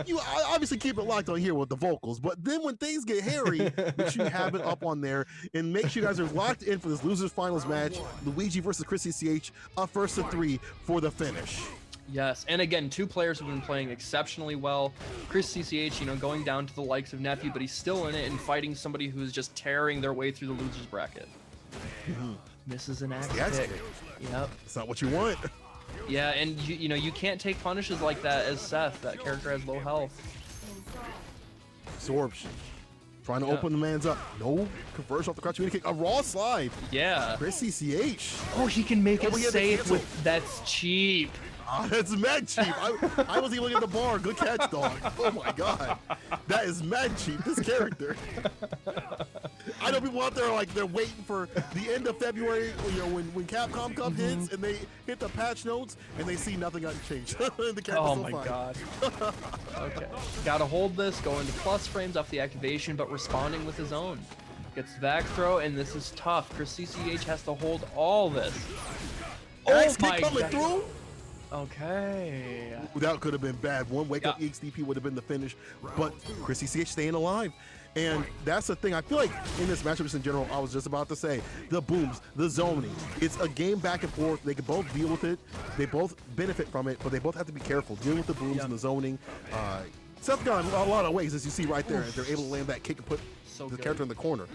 you obviously keep it locked on here with the vocals, but then when things get hairy, make sure you have it up on there, and make sure you guys are locked in for this losers finals match, Luigi versus Chris CCH, a first to 3 for the finish. Yes, and again, 2 players have been playing exceptionally well. Chris CCH, you know, going down to the likes of Nephew, but he's still in it and fighting somebody who's just tearing their way through the losers bracket. Misses an axe kick. Yep. It's not what you want. Yeah, and you know, you can't take punishes like that as Seth. That character has low health. Absorption. Trying to open the man's up. No conversion off the crouch kick. A raw slide. Yeah. Chris CCH. Oh, he can make it safe with that's cheap. That's mad cheap. I was even looking at the bar. Good catch, dog. Oh my god. That is mad cheap. This character. I know people out there are like, they're waiting for the end of February, you know, when Capcom Cup hits and they hit the patch notes and they see nothing got changed. The oh my god. Okay. Gotta hold this, go into plus frames off the activation, but responding with his own. Gets back throw, and this is tough. Chris CCH has to hold all this. Oh my god. Through? Okay. That could have been bad. One wake up EXDP would have been the finish, but Chris CCH staying alive. And that's the thing. I feel like in this matchup, just in general, I was just about to say, the booms, the zoning. It's a game back and forth. They can both deal with it. They both benefit from it, but they both have to be careful dealing with the booms and the zoning. Seth got a lot of ways, as you see right there. They're able to land that kick and put the character in the corner.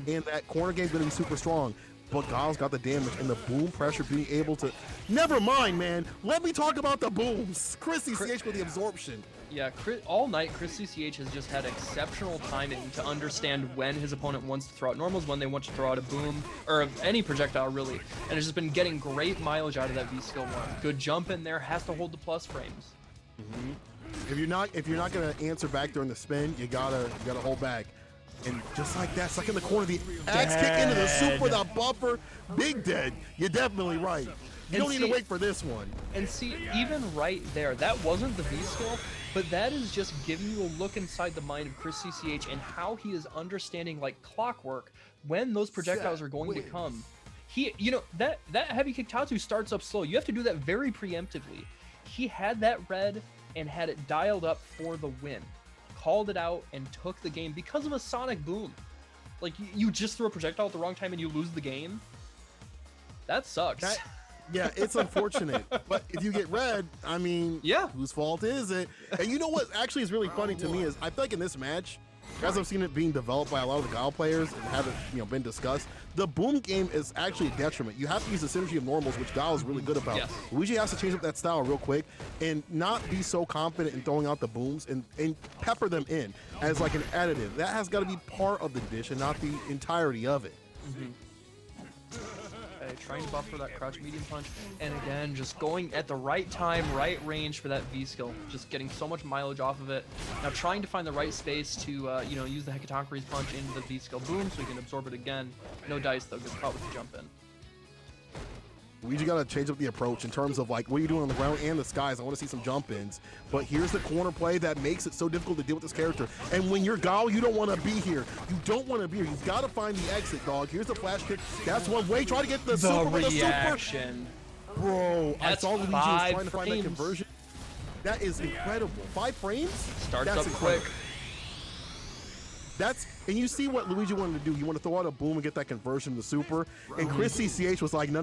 And that corner game is going to be super strong. But Giles got the damage and the boom pressure, being able to... Never mind, man. Let me talk about the booms. Chris CCH with the absorption. Yeah, all night, Chris CCH has just had exceptional timing to understand when his opponent wants to throw out normals, when they want to throw out a boom, or any projectile, really. And has just been getting great mileage out of that V-Skill 1. Good jump in there, has to hold the plus frames. If you're not gonna answer back during the spin, you gotta hold back. And just like that, stuck in the corner, the axe kick into the super, the buffer, big dead. You're definitely right. You don't need to wait for this one. And see, even right there, that wasn't the V-Skill, but that is just giving you a look inside the mind of Chris CCH and how he is understanding, like clockwork, when those projectiles are going to come. He, you know, that heavy kick Tatsu starts up slow. You have to do that very preemptively. He had that read and had it dialed up for the win. called it out and took the game because of a sonic boom. Like, you just threw a projectile at the wrong time and you lose the game. That sucks. Yeah, it's unfortunate. But if you get red, I mean, yeah, whose fault is it? And you know what actually is really funny to me is I feel like in this match, as I've seen it being developed by a lot of the Guile players and haven't been discussed, the boom game is actually a detriment. You have to use the synergy of normals, which Guile is really good about. Yes. Luigi has to change up that style real quick and not be so confident in throwing out the booms and pepper them in as like an additive. That has got to be part of the dish and not the entirety of it. Trying to buffer that crouch medium punch, and again, just going at the right time, right range for that V skill, just getting so much mileage off of it. Now trying to find the right space to, use the Hekatonkery's punch into the V skill boom so he can absorb it again. No dice though, good caught with the jump in. Luigi got to change up the approach in terms of like what you're doing on the ground and the skies. I want to see some jump ins, but here's the corner play that makes it so difficult to deal with this character. And when you're Guile, you don't want to be here. You don't want to be here. You've got to find the exit, dog. Here's the flash kick. That's one way. Try to get the super with the super. Bro, I saw Luigi was trying to find that conversion. That is incredible. 5 frames? Starts up quick. And you see what Luigi wanted to do. You want to throw out a boom and get that conversion to super. And Chris CCH was like, no.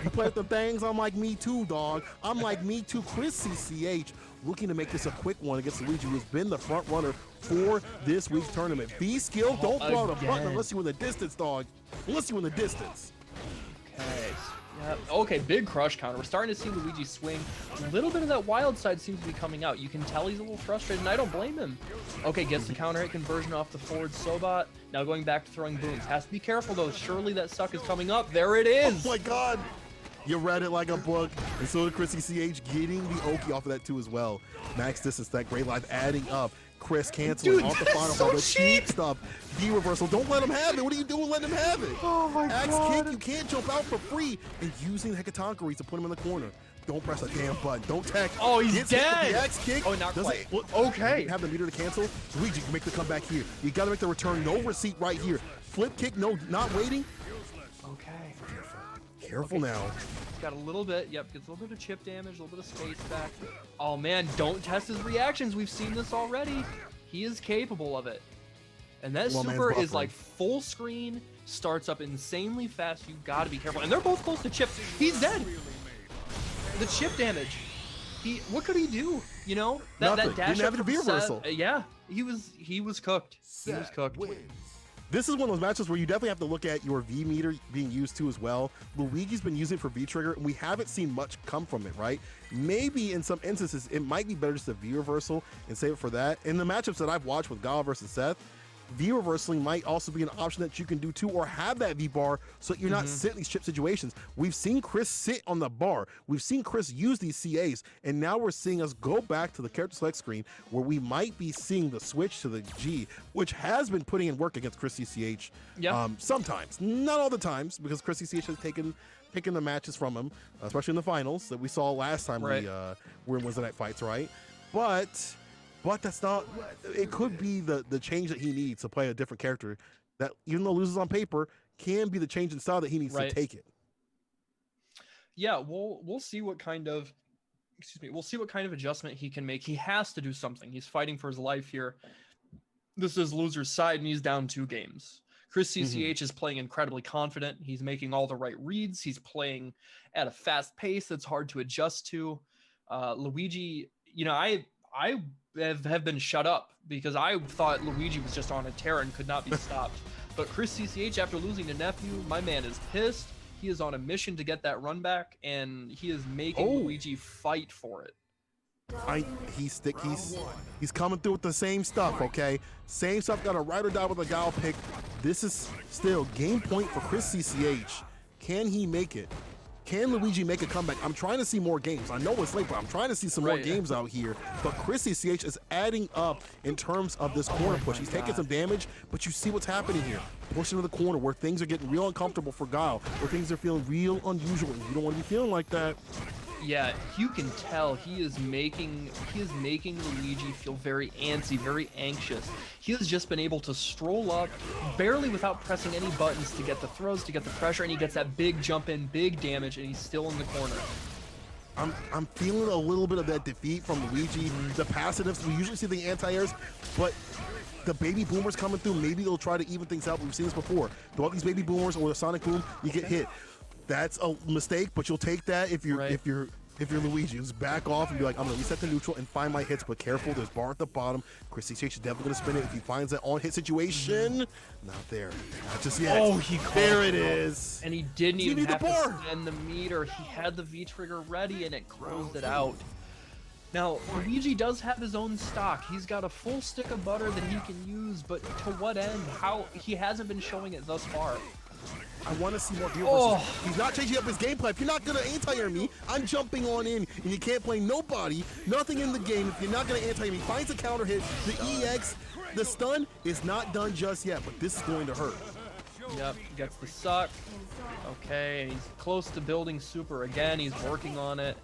You play with the things. I'm like, me too, dog. I'm like, me too. Chris CCH looking to make this a quick one against Luigi, who's been the front runner for this week's tournament. B skill, don't throw out a button unless you're in the distance, dog. Unless you're in the distance. Okay. Yeah. Okay, big crush counter. We're starting to see Luigi swing. A little bit of that wild side seems to be coming out. You can tell he's a little frustrated, and I don't blame him. Okay, gets the counter hit conversion off the forward Sobot. Now going back to throwing booms. Has to be careful, though. Surely that suck is coming up. There it is. Oh, my God. You read it like a book, and so did Chris CCH, getting the Oki off of that, too, as well. Max distance, that great life adding up. Chris canceling off the final so the cheap stuff. D reversal. Don't let him have it. What are you doing letting him have it? Oh my Axe God. kick, you can't jump out for free. And using the Hekatonkery to put him in the corner. Don't press a damn button. Don't tech. Oh, he's dead. The axe kick. Oh, not quite. Okay. Have the meter to cancel. Luigi can make the comeback here. You got to make the return. No receipt right here. Flip kick. No, not waiting. Okay. Careful now. Got a little bit, gets a little bit of chip damage, a little bit of space back. Oh man, don't test his reactions. We've seen this already. He is capable of it. And that super is like full screen, starts up insanely fast. You gotta be careful. And they're both close to chip. He's dead. The chip damage. What could he do? You know? That dash didn't have a V reversal. Yeah, he was cooked. He was cooked. This is one of those matches where you definitely have to look at your V meter being used too as well. Luigi's been using it for V trigger, and we haven't seen much come from it, right? Maybe in some instances, it might be better just a V reversal and save it for that. In the matchups that I've watched with Guile versus Seth, V reversaling might also be an option that you can do too, or have that V bar so that you're not sitting in these chip situations. We've seen Chris sit on the bar. We've seen Chris use these CAs, and now we're seeing us go back to the character select screen where we might be seeing the switch to the G, which has been putting in work against Chris CCH. Sometimes, not all the times, because Chris CCH has taken the matches from him, especially in the finals that we saw last time we were in Weds Night Fights, right? But that's not, it could be the change that he needs to play a different character that, even though loses on paper, can be the change in style that he needs to take it. Yeah, we'll see what kind of, we'll see what kind of adjustment he can make. He has to do something. He's fighting for his life here. This is loser's side, and he's down 2 games. Chris CCH is playing incredibly confident. He's making all the right reads. He's playing at a fast pace that's hard to adjust to. Luigi, I have been shut up because I thought Luigi was just on a tear and could not be stopped. But Chris CCH, after losing to Nephew, my man is pissed. He is on a mission to get that run back, and he is making Luigi fight for it. He's coming through with the same stuff, okay? Same stuff, got a ride or die with a Guile pick. This is still game point for Chris CCH. Can he make it? Can Luigi make a comeback? I'm trying to see more games. I know it's late, but I'm trying to see some more games out here. But Chris CCH is adding up in terms of this corner push. He's taking some damage, but you see what's happening here. Pushing to the corner where things are getting real uncomfortable for Guile, where things are feeling real unusual. You don't want to be feeling like that. Yeah, you can tell he is making Luigi feel very antsy, very anxious. He has just been able to stroll up, barely without pressing any buttons, to get the throws, to get the pressure, and he gets that big jump in, big damage, and he's still in the corner. I'm feeling a little bit of that defeat from Luigi. The passives, we usually see the anti-airs, but the baby boomers coming through, maybe they'll try to even things out. We've seen this before. Throw out these baby boomers or a sonic boom, you get hit. That's a mistake, but you'll take that if you're Luigi. Just back off and be like, I'm gonna reset the neutral and find my hits, but careful, there's bar at the bottom. Chris CCH is definitely gonna spin it. If he finds that on hit situation, not there. Not just yet. Oh, he there it is. And he didn't even have to spend the meter. He had the V trigger ready and it closed it out. Now, Luigi does have his own stock. He's got a full stick of butter that he can use, but to what end? How he hasn't been showing it thus far. I want to see more view versus. He's not changing up his game plan. If you're not gonna anti-air me, I'm jumping on in, and you can't play nobody, nothing in the game. If you're not gonna anti-air me, finds a counter hit. The EX, the stun is not done just yet, but this is going to hurt. Yep, gets the suck. Okay, and he's close to building super again. He's working on it.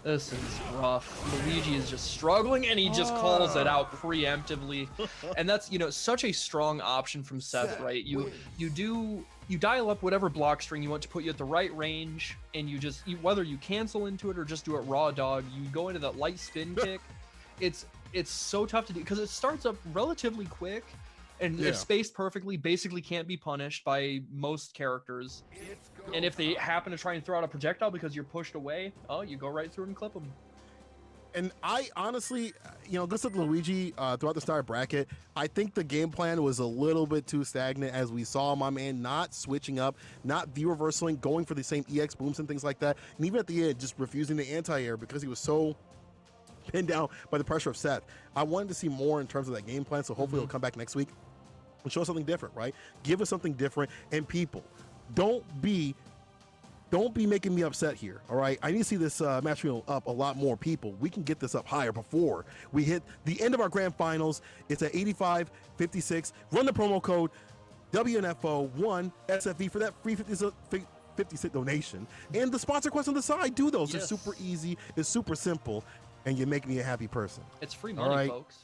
This is rough. Luigi is just struggling, and he just calls it out preemptively. And that's, you know, such a strong option from Seth, right? You dial up whatever block string you want to put you at the right range, and whether you cancel into it or just do it raw dog, you go into that light spin kick. It's so tough to do because it starts up relatively quick, and it's spaced perfectly, basically can't be punished by most characters. And if they happen to try and throw out a projectile because you're pushed away, oh, you go right through and clip them. And I honestly, you know, just with Luigi throughout the start bracket, I think the game plan was a little bit too stagnant as we saw my man not switching up, not V-reversaling, going for the same EX booms and things like that. And even at the end, just refusing the anti-air because he was so pinned down by the pressure of Seth. I wanted to see more in terms of that game plan, so hopefully he'll come back next week and show us something different, right? Give us something different. And people, don't be making me upset here, all right? I need to see this match reel up a lot more, people. We can get this up higher before we hit the end of our grand finals. It's at 85.56. Run the promo code WNF2021 SFE for that free 50-cent donation. And the sponsor quest on the side, do those. They're super easy. It's super simple. And you make me a happy person. It's free money, folks.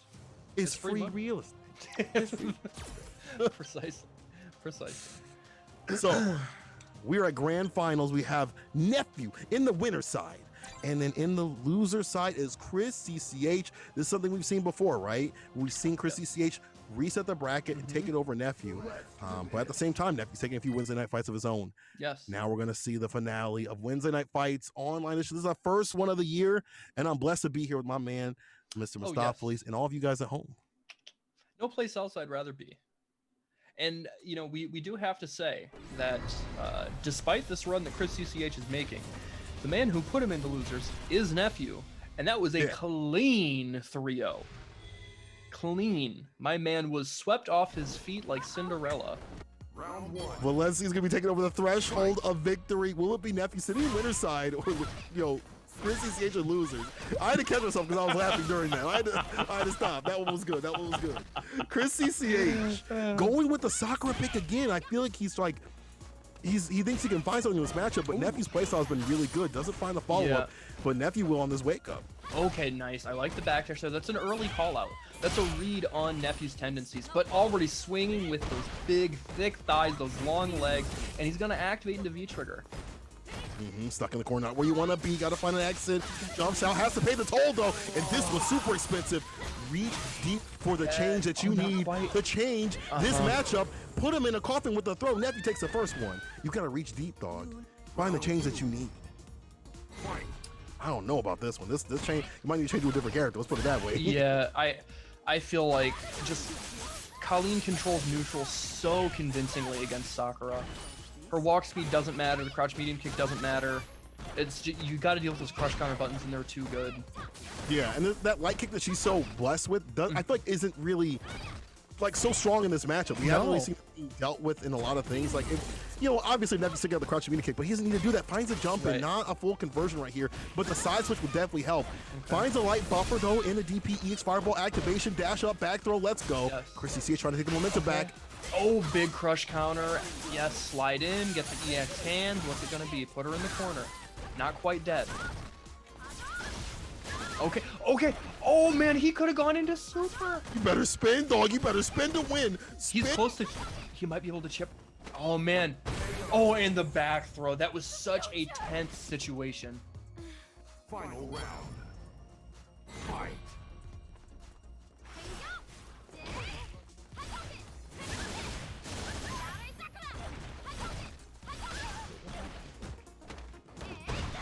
It's free real estate. It's free. Precisely. So we're at grand finals. We have Nephew in the winner side, and then in the loser side is Chris CCH. This is something we've seen before, right? We've seen Chris CCH reset the bracket and take it over Nephew, but at the same time, Nephew's taking a few Wednesday night fights of his own. Yes. Now we're gonna see the finale of Wednesday night fights online. This is our first one of the year, and I'm blessed to be here with my man, Mr. Mustopheles, and all of you guys at home. No place else I'd rather be. And, you know, we do have to say that despite this run that Chris CCH is making, the man who put him into losers is Nephew. And that was a clean 3-0. Clean. My man was swept off his feet like Cinderella. Round one. Well, let's see who's going to be taking over the threshold of victory. Will it be Nephew sitting in winner's side or, Chris CCH are losers? I had to catch myself because I was laughing during that. I had to stop. That one was good. Chris CCH going with the Sakura pick again. I feel like he's like, he thinks he can find something in this matchup, but Nephew's playstyle has been really good. Doesn't find the follow-up, but Nephew will on this wake up. Okay, nice. I like the back dash there. That's an early call out. That's a read on Nephew's tendencies, but already swinging with those big, thick thighs, those long legs, and he's going to activate into V-trigger. Stuck in the corner, not where you want to be. Got to find an exit. Jumps out, has to pay the toll though, and this was super expensive. Reach deep for the change that you need. The change, this matchup, put him in a coffin with the throw. Nephew takes the first one. You got to reach deep, dog. Find the change that you need. I don't know about this one. This change, you might need to change to a different character. Let's put it that way. Yeah, I feel like just Colleen controls neutral so convincingly against Sakura. Her walk speed doesn't matter. The crouch medium kick doesn't matter. It's just, you got to deal with those crush counter buttons, and they're too good. Yeah, and that light kick that she's so blessed with, I feel like isn't really like so strong in this matchup. We haven't really seen it being dealt with in a lot of things. Like, obviously Nephew's taking out the crouch medium kick, but he doesn't need to do that. Finds a jump and not a full conversion right here, but the side switch would definitely help. Finds a light buffer though in the DP EX fireball activation, dash up, back throw, let's go. Chris CCH trying to take the momentum back. Oh, big crush counter. Yes, slide in, get the EX hands. What's it gonna be? Put her in the corner. Not quite dead. Okay. Oh man, he could have gone into super. You better spin, dog. You better spin to win. Spin. He's close to. He might be able to chip. Oh man. Oh, and the back throw. That was such a tense situation. Final round. Fight.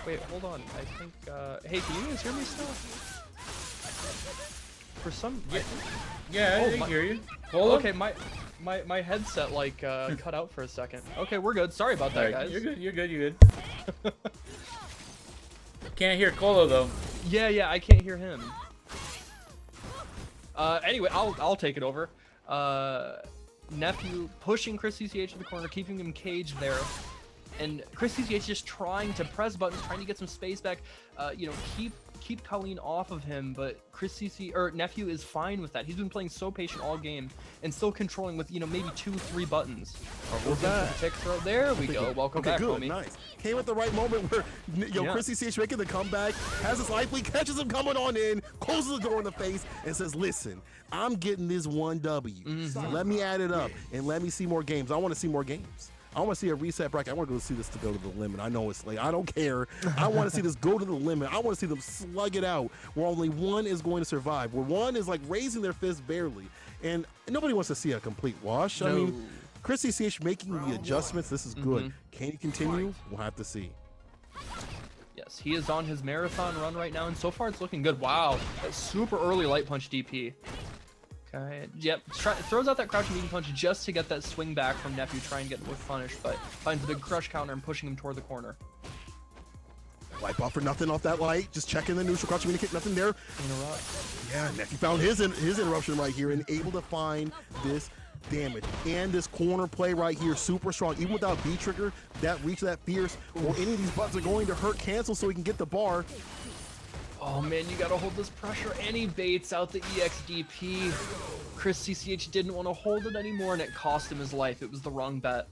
Wait, hold on. I think. Hey, can you guys hear me still? For some. Yeah, Oh, I can my- hear you. Hold on. Okay, my headset like cut out for a second. Okay, we're good. Sorry about that, Alright, guys. You're good. You're good. You're good. Can't hear Colo though. Yeah, I can't hear him. Anyway, I'll take it over. Nephew pushing Chris CCH to the corner, keeping him caged there. And Chris CCH just trying to press buttons, trying to get some space back. You know, keep Colleen off of him, but Nephew is fine with that. He's been playing so patient all game and still controlling with, you know, maybe 2-3 buttons. What's that? Tick throw. There we go. Welcome Okay, back, good, homie. nice. Came at the right moment where Yeah. Chris CCH making the comeback, has his life lead, catches him coming on in, closes the door in the face, and says, "Listen, I'm getting this 1 W. So let me add it up and let me see more games. I want to see more games. I want to see a reset bracket. I want to go see this to go to the limit. I know it's late. I don't care. I want to see this go to the limit. I want to see them slug it out where only one is going to survive, where one is like raising their fist barely. And nobody wants to see a complete wash. I No. mean, Chris CCH making the adjustments. This is good. Can he continue? We'll have to see. Yes, he is on his marathon run right now, and so far it's looking good. Wow, that super early light punch DP. Okay, yep, throws out that crouching medium punch just to get that swing back from Nephew, try and get with punish, but finds a big crush counter and pushing him toward the corner. Light buffer, nothing off that light. Just checking the neutral crouching medium kick, nothing there. Interrupt. Yeah, Nephew found his interruption right here and able to find this damage. And this corner play right here, super strong. Even without B trigger, that reach, that fierce, or any of these buttons are going to hurt cancel so he can get the bar. Oh man, you gotta hold this pressure, and he baits out the EXDP. Chris CCH didn't want to hold it anymore, and it cost him his life. It was the wrong bet.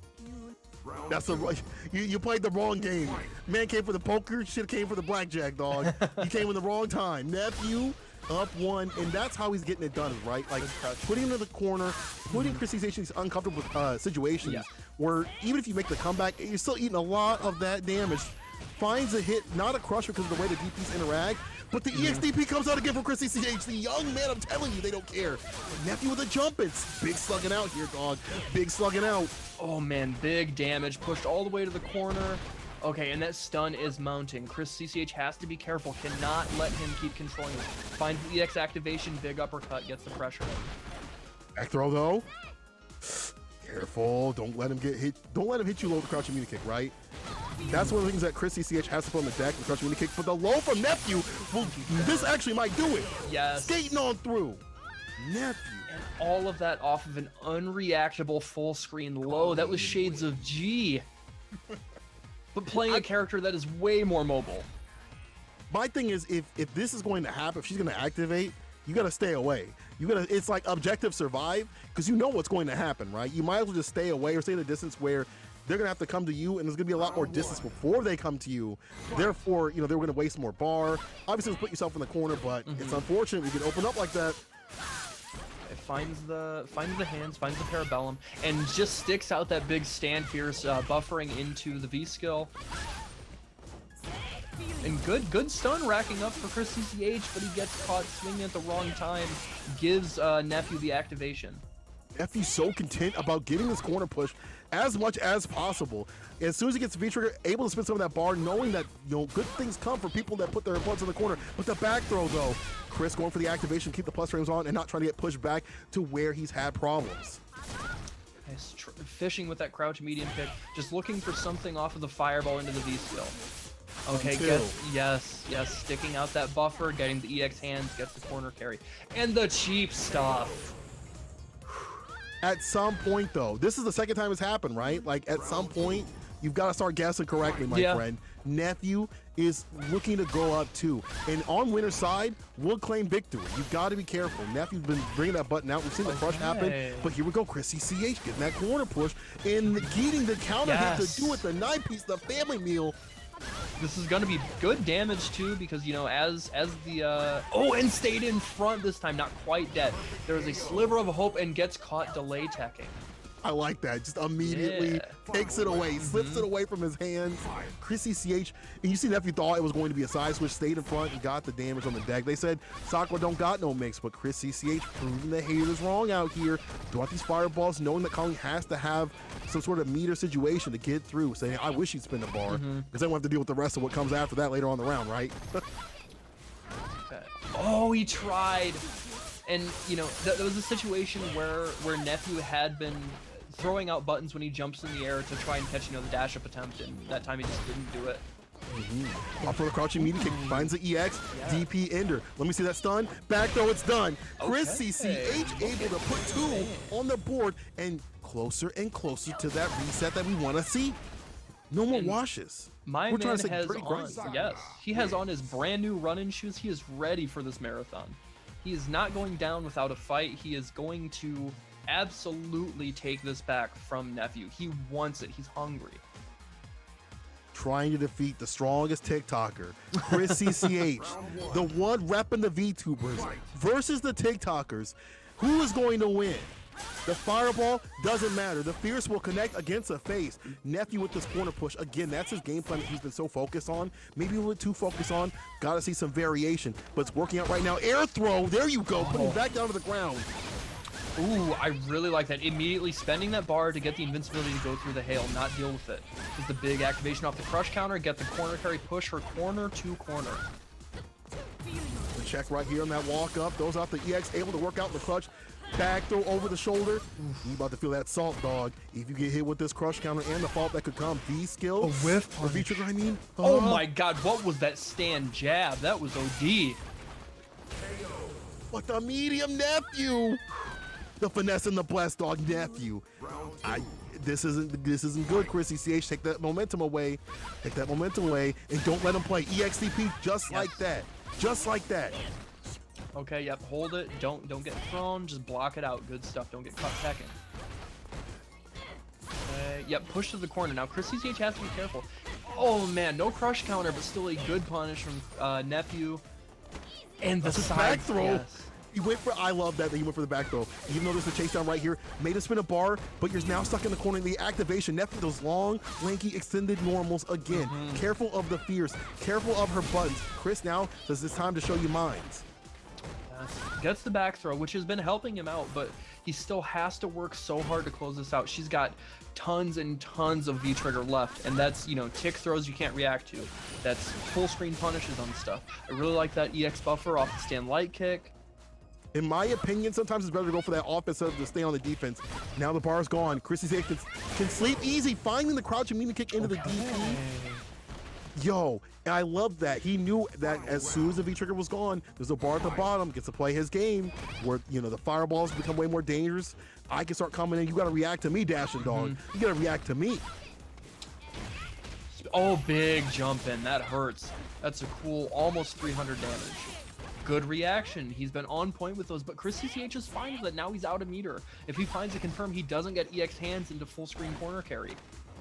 That's the right. You played the wrong game. Man came for the poker, shit came for the blackjack, dog. He came in the wrong time. Nephew up 1, and that's how he's getting it done, right? Like putting him in the corner, putting Chris CCH in these uncomfortable situations where even if you make the comeback, you're still eating a lot of that damage. Finds a hit, not a crusher because of the way the DPs interact, but the EXDP comes out again for Chris CCH. The young man, I'm telling you, they don't care. Nephew with a jump, it's big slugging out here, dog. Big slugging out. Oh man, big damage, pushed all the way to the corner. Okay, and that stun is mounting. Chris CCH has to be careful, cannot let him keep controlling it. Finds the EX activation, big uppercut, gets the pressure. Back throw though. Careful, don't let him get hit. Don't let him hit you low with the crouching media kick, right? That's one of the things that Chris CCH has to put on the deck, the crouching media kick. But the low from Nephew, well, this actually might do it. Yes. Skating on through. Nephew. And all of that off of an unreactable full screen low. That was shades of G. But playing a character that is way more mobile. My thing is, if this is going to happen, if she's going to activate, you got to stay away. It's like objective survive, because you know what's going to happen, right? You might as well just stay away or stay at a distance where they're going to have to come to you, and there's going to be a lot more distance before they come to you. Therefore, they're going to waste more bar. Obviously, put yourself in the corner, but it's unfortunate we can open up like that. It finds the hands, finds the parabellum, and just sticks out that big stand fierce, buffering into the V skill. And good stun racking up for Chris CCH, but he gets caught swinging at the wrong time. Gives Nephew the activation. Nephew's so content about getting this corner push as much as possible. As soon as he gets V-trigger, able to spin some of that bar, knowing that good things come for people that put their opponents in the corner. But the back throw though, Chris going for the activation, keep the plus frames on, and not trying to get pushed back to where he's had problems. Nice fishing with that crouch medium kick, just looking for something off of the fireball into the V skill. Okay, yes, sticking out that buffer, getting the EX hands, gets the corner carry. And the cheap stuff. At some point though, this is the second time it's happened, right? Like at some point, you've got to start guessing correctly, my friend. Nephew is looking to go up too. And on winner's side, we'll claim victory. You've got to be careful. Nephew's been bringing that button out. We've seen the crush happen, but here we go. Chris CCH getting that corner push and getting the counter hit to do it. The 9-piece, the family meal. This is gonna be good damage too, because as the and stayed in front this time, not quite dead. There was a sliver of hope and gets caught delay teching. I like that. Just immediately takes it away, slips it away from his hands. Chrissy CH, and you see Nephew thought it was going to be a side switch, stayed in front and got the damage on the deck. They said Sakura don't got no mix, but Chrissy CH proving the haters wrong out here. Throwing these fireballs, knowing that Kong has to have some sort of meter situation to get through, saying, I wish he'd spin the bar, because I won't have to deal with the rest of what comes after that later on in the round, right? Oh, he tried. And, you know, that was a situation where Nephew had been throwing out buttons when he jumps in the air to try and catch, you know, the dash-up attempt, and that time he just didn't do it. Off for the crouching media kick, finds the EX, DP ender. Let me see that stun. Back throw, it's done. Chrissy CH able to put 2 on the board and closer and closer to that reset that we want to see. No more washes. My man has on, yes, he has on his brand new run-in shoes. He is ready for this marathon. He is not going down without a fight. He is going to absolutely take this back from Nephew. He wants it. He's hungry. Trying to defeat the strongest TikToker, Chrissy CH, the one repping the VTubers versus the TikTokers. Who is going to win? The fireball doesn't matter. The fierce will connect against a face. Nephew with this corner push. Again, that's his game plan that he's been so focused on. Maybe a little too focused on. Got to see some variation, but it's working out right now. Air throw. There you go. Putting him back down to the ground. Ooh, I really like that. Immediately spending that bar to get the invincibility to go through the hail, not deal with it. Is the big activation off the crush counter, get the corner carry, push her corner to corner. The check right here on that walk up. Throws out the EX, able to work out the clutch. Back throw over the shoulder. You about to feel that salt, dog. If you get hit with this crush counter and the fault that could come, V skill. A whiff. Or V trigger, I mean. Oh my god, what was that stand jab? That was OD. But the medium Nephew. The finesse and the blast dog Nephew. This isn't good, Chrissy CH. Take that momentum away. Take that momentum away and don't let him play. EXDP just like that. Just like that. Okay, yep, hold it. Don't get thrown. Just block it out. Good stuff. Don't get caught second. Okay, yep, push to the corner. Now, Chrissy CH has to be careful. Oh, man, no crush counter, but still a good punish from Nephew. And the side back throw. Yes. He went for, I love that he went for the back throw. Even though there's a chase down right here, made a spin a bar, but you're now stuck in the corner. The activation, Nephew, those long, lanky, extended normals again. Careful of the fierce, careful of her buttons. Chris now says it's time to show you mines. Gets the back throw, which has been helping him out, but he still has to work so hard to close this out. She's got tons and tons of V-trigger left, and that's, you know, tick throws you can't react to. That's full screen punishes on stuff. I really like that EX buffer off the stand light kick. In my opinion, sometimes it's better to go for that offense instead of to stay on the defense. Now the bar's gone. Chrissy CH can sleep easy, finding the crouch and meaning kick into the DP. Yo, and I love that. He knew that as soon as the V-trigger was gone, there's a bar at the bottom, gets to play his game, where, you know, the fireballs become way more dangerous. I can start coming in. You got to react to me, Dashing Dog. You got to react to me. Oh, big jump in. That hurts. That's a cool almost 300 damage. Good reaction. He's been on point with those, but Chrissy CH is fine with it. Now he's out of meter. If he finds a confirm, he doesn't get EX hands into full screen corner carry.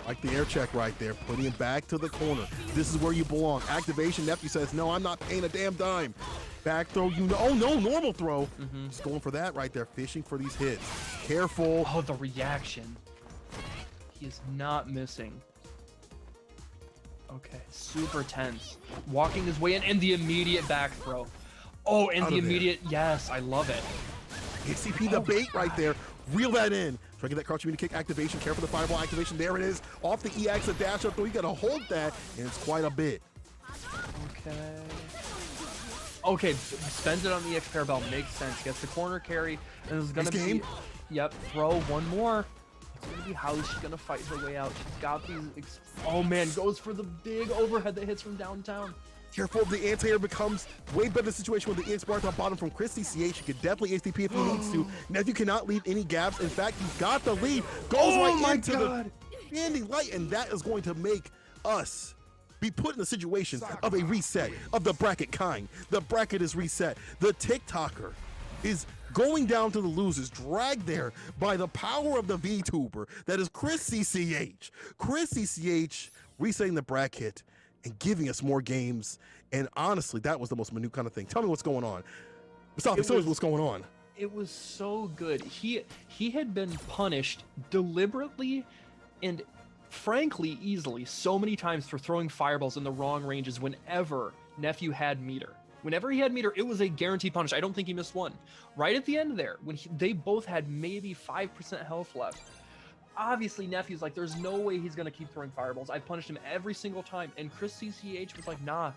Like the air check right there, putting him back to the corner. This is where you belong. Activation, Nephew says, no, I'm not paying a damn dime. Back throw, you know, oh no, normal throw. Just going for that right there, fishing for these hits. Careful. Oh, the reaction. He is not missing. Okay, super tense. Walking his way in, and the immediate back throw. Oh, and the immediate, yes, I love it. HCP the bait right there. Reel that in. Try to get that crouch meter kick activation. Careful the fireball activation. There it is. Off the EX, a dash up. Though you got to hold that, and it's quite a bit. Okay. Okay, spends it on the EX parabell. Makes sense. Gets the corner carry. And it's gonna be. Yep. Throw one more. It's gonna be how is she gonna fight her way out? She's got these. Oh man, goes for the big overhead that hits from downtown. Careful, the anti-air becomes way better situation with the EX bar at the bottom from Chrissy CH. He could definitely HTP if he needs to. Nephew cannot leave any gaps. In fact, he's got the lead. Goes right into the standing light, and that is going to make us be put in a situation of a reset of the bracket kind. The bracket is reset. The TikToker is going down to the losers, dragged there by the power of the VTuber. That is Chrissy CH. Chrissy CH resetting the bracket and giving us more games. And honestly, that was the most minute kind of thing. Tell me what's going on. Mustafa, tell me what's going on. It was so good. He had been punished deliberately and frankly easily so many times for throwing fireballs in the wrong ranges whenever Nephew had meter. Whenever he had meter, it was a guaranteed punish. I don't think he missed one. Right at the end there, when they both had maybe 5% health left, obviously Nephew's like, there's no way he's gonna keep throwing fireballs. I punished him every single time, and Chris CCH was like, nah,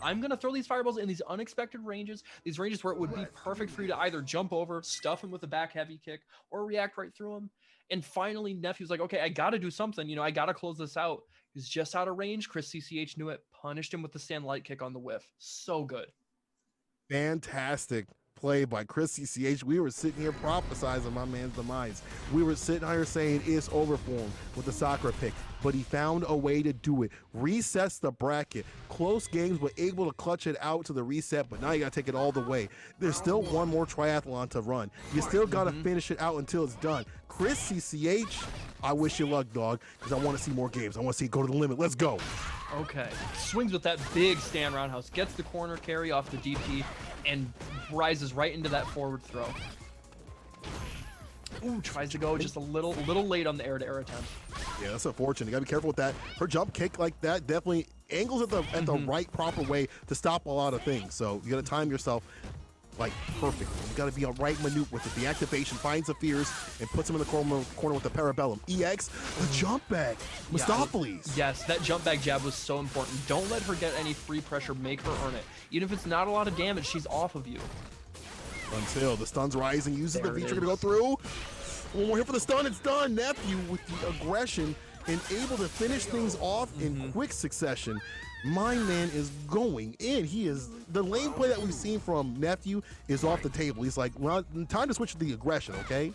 I'm gonna throw these fireballs in these unexpected ranges, these ranges where it would be perfect for you to either jump over, stuff him with a back heavy kick, or react right through him. And finally, Nephew's like, okay, I gotta do something. You know, I gotta close this out. He's just out of range. Chris CCH knew it, punished him with the stand light kick on the whiff. So good. Fantastic play by Chris CCH. We were sitting here prophesizing my man's demise. We were sitting here saying it's over for him with the Sakura pick, but he found a way to do it. Resets the bracket. Close games, but able to clutch it out to the reset, but now you gotta take it all the way. There's still one more triathlon to run. You still gotta finish it out until it's done. Chris CCH, I wish you luck, dog, because I want to see more games. I want to see it go to the limit. Let's go. Okay. Swings with that big stand roundhouse, gets the corner carry off the DP, and rises right into that forward throw. Ooh, tries to go just a little late on the air-to-air attempt. Yeah, that's unfortunate. You gotta be careful with that. Her jump kick like that definitely angles it the right proper way to stop a lot of things. So you gotta time yourself like perfectly. You gotta be a right maneuver with it. The activation finds the fears and puts him in the corner with the parabellum. EX, the jump back. Mustopheles. Yes, that jump back jab was so important. Don't let her get any free pressure. Make her earn it. Even if it's not a lot of damage, she's off of you. Until the stun's rising, uses the V-trigger to go through. One more hit for the stun, it's done. Nephew with the aggression and able to finish things off in quick succession. My man is going in. He is, the lane play that we've seen from Nephew is off the table. He's like, well, time to switch to the aggression, okay?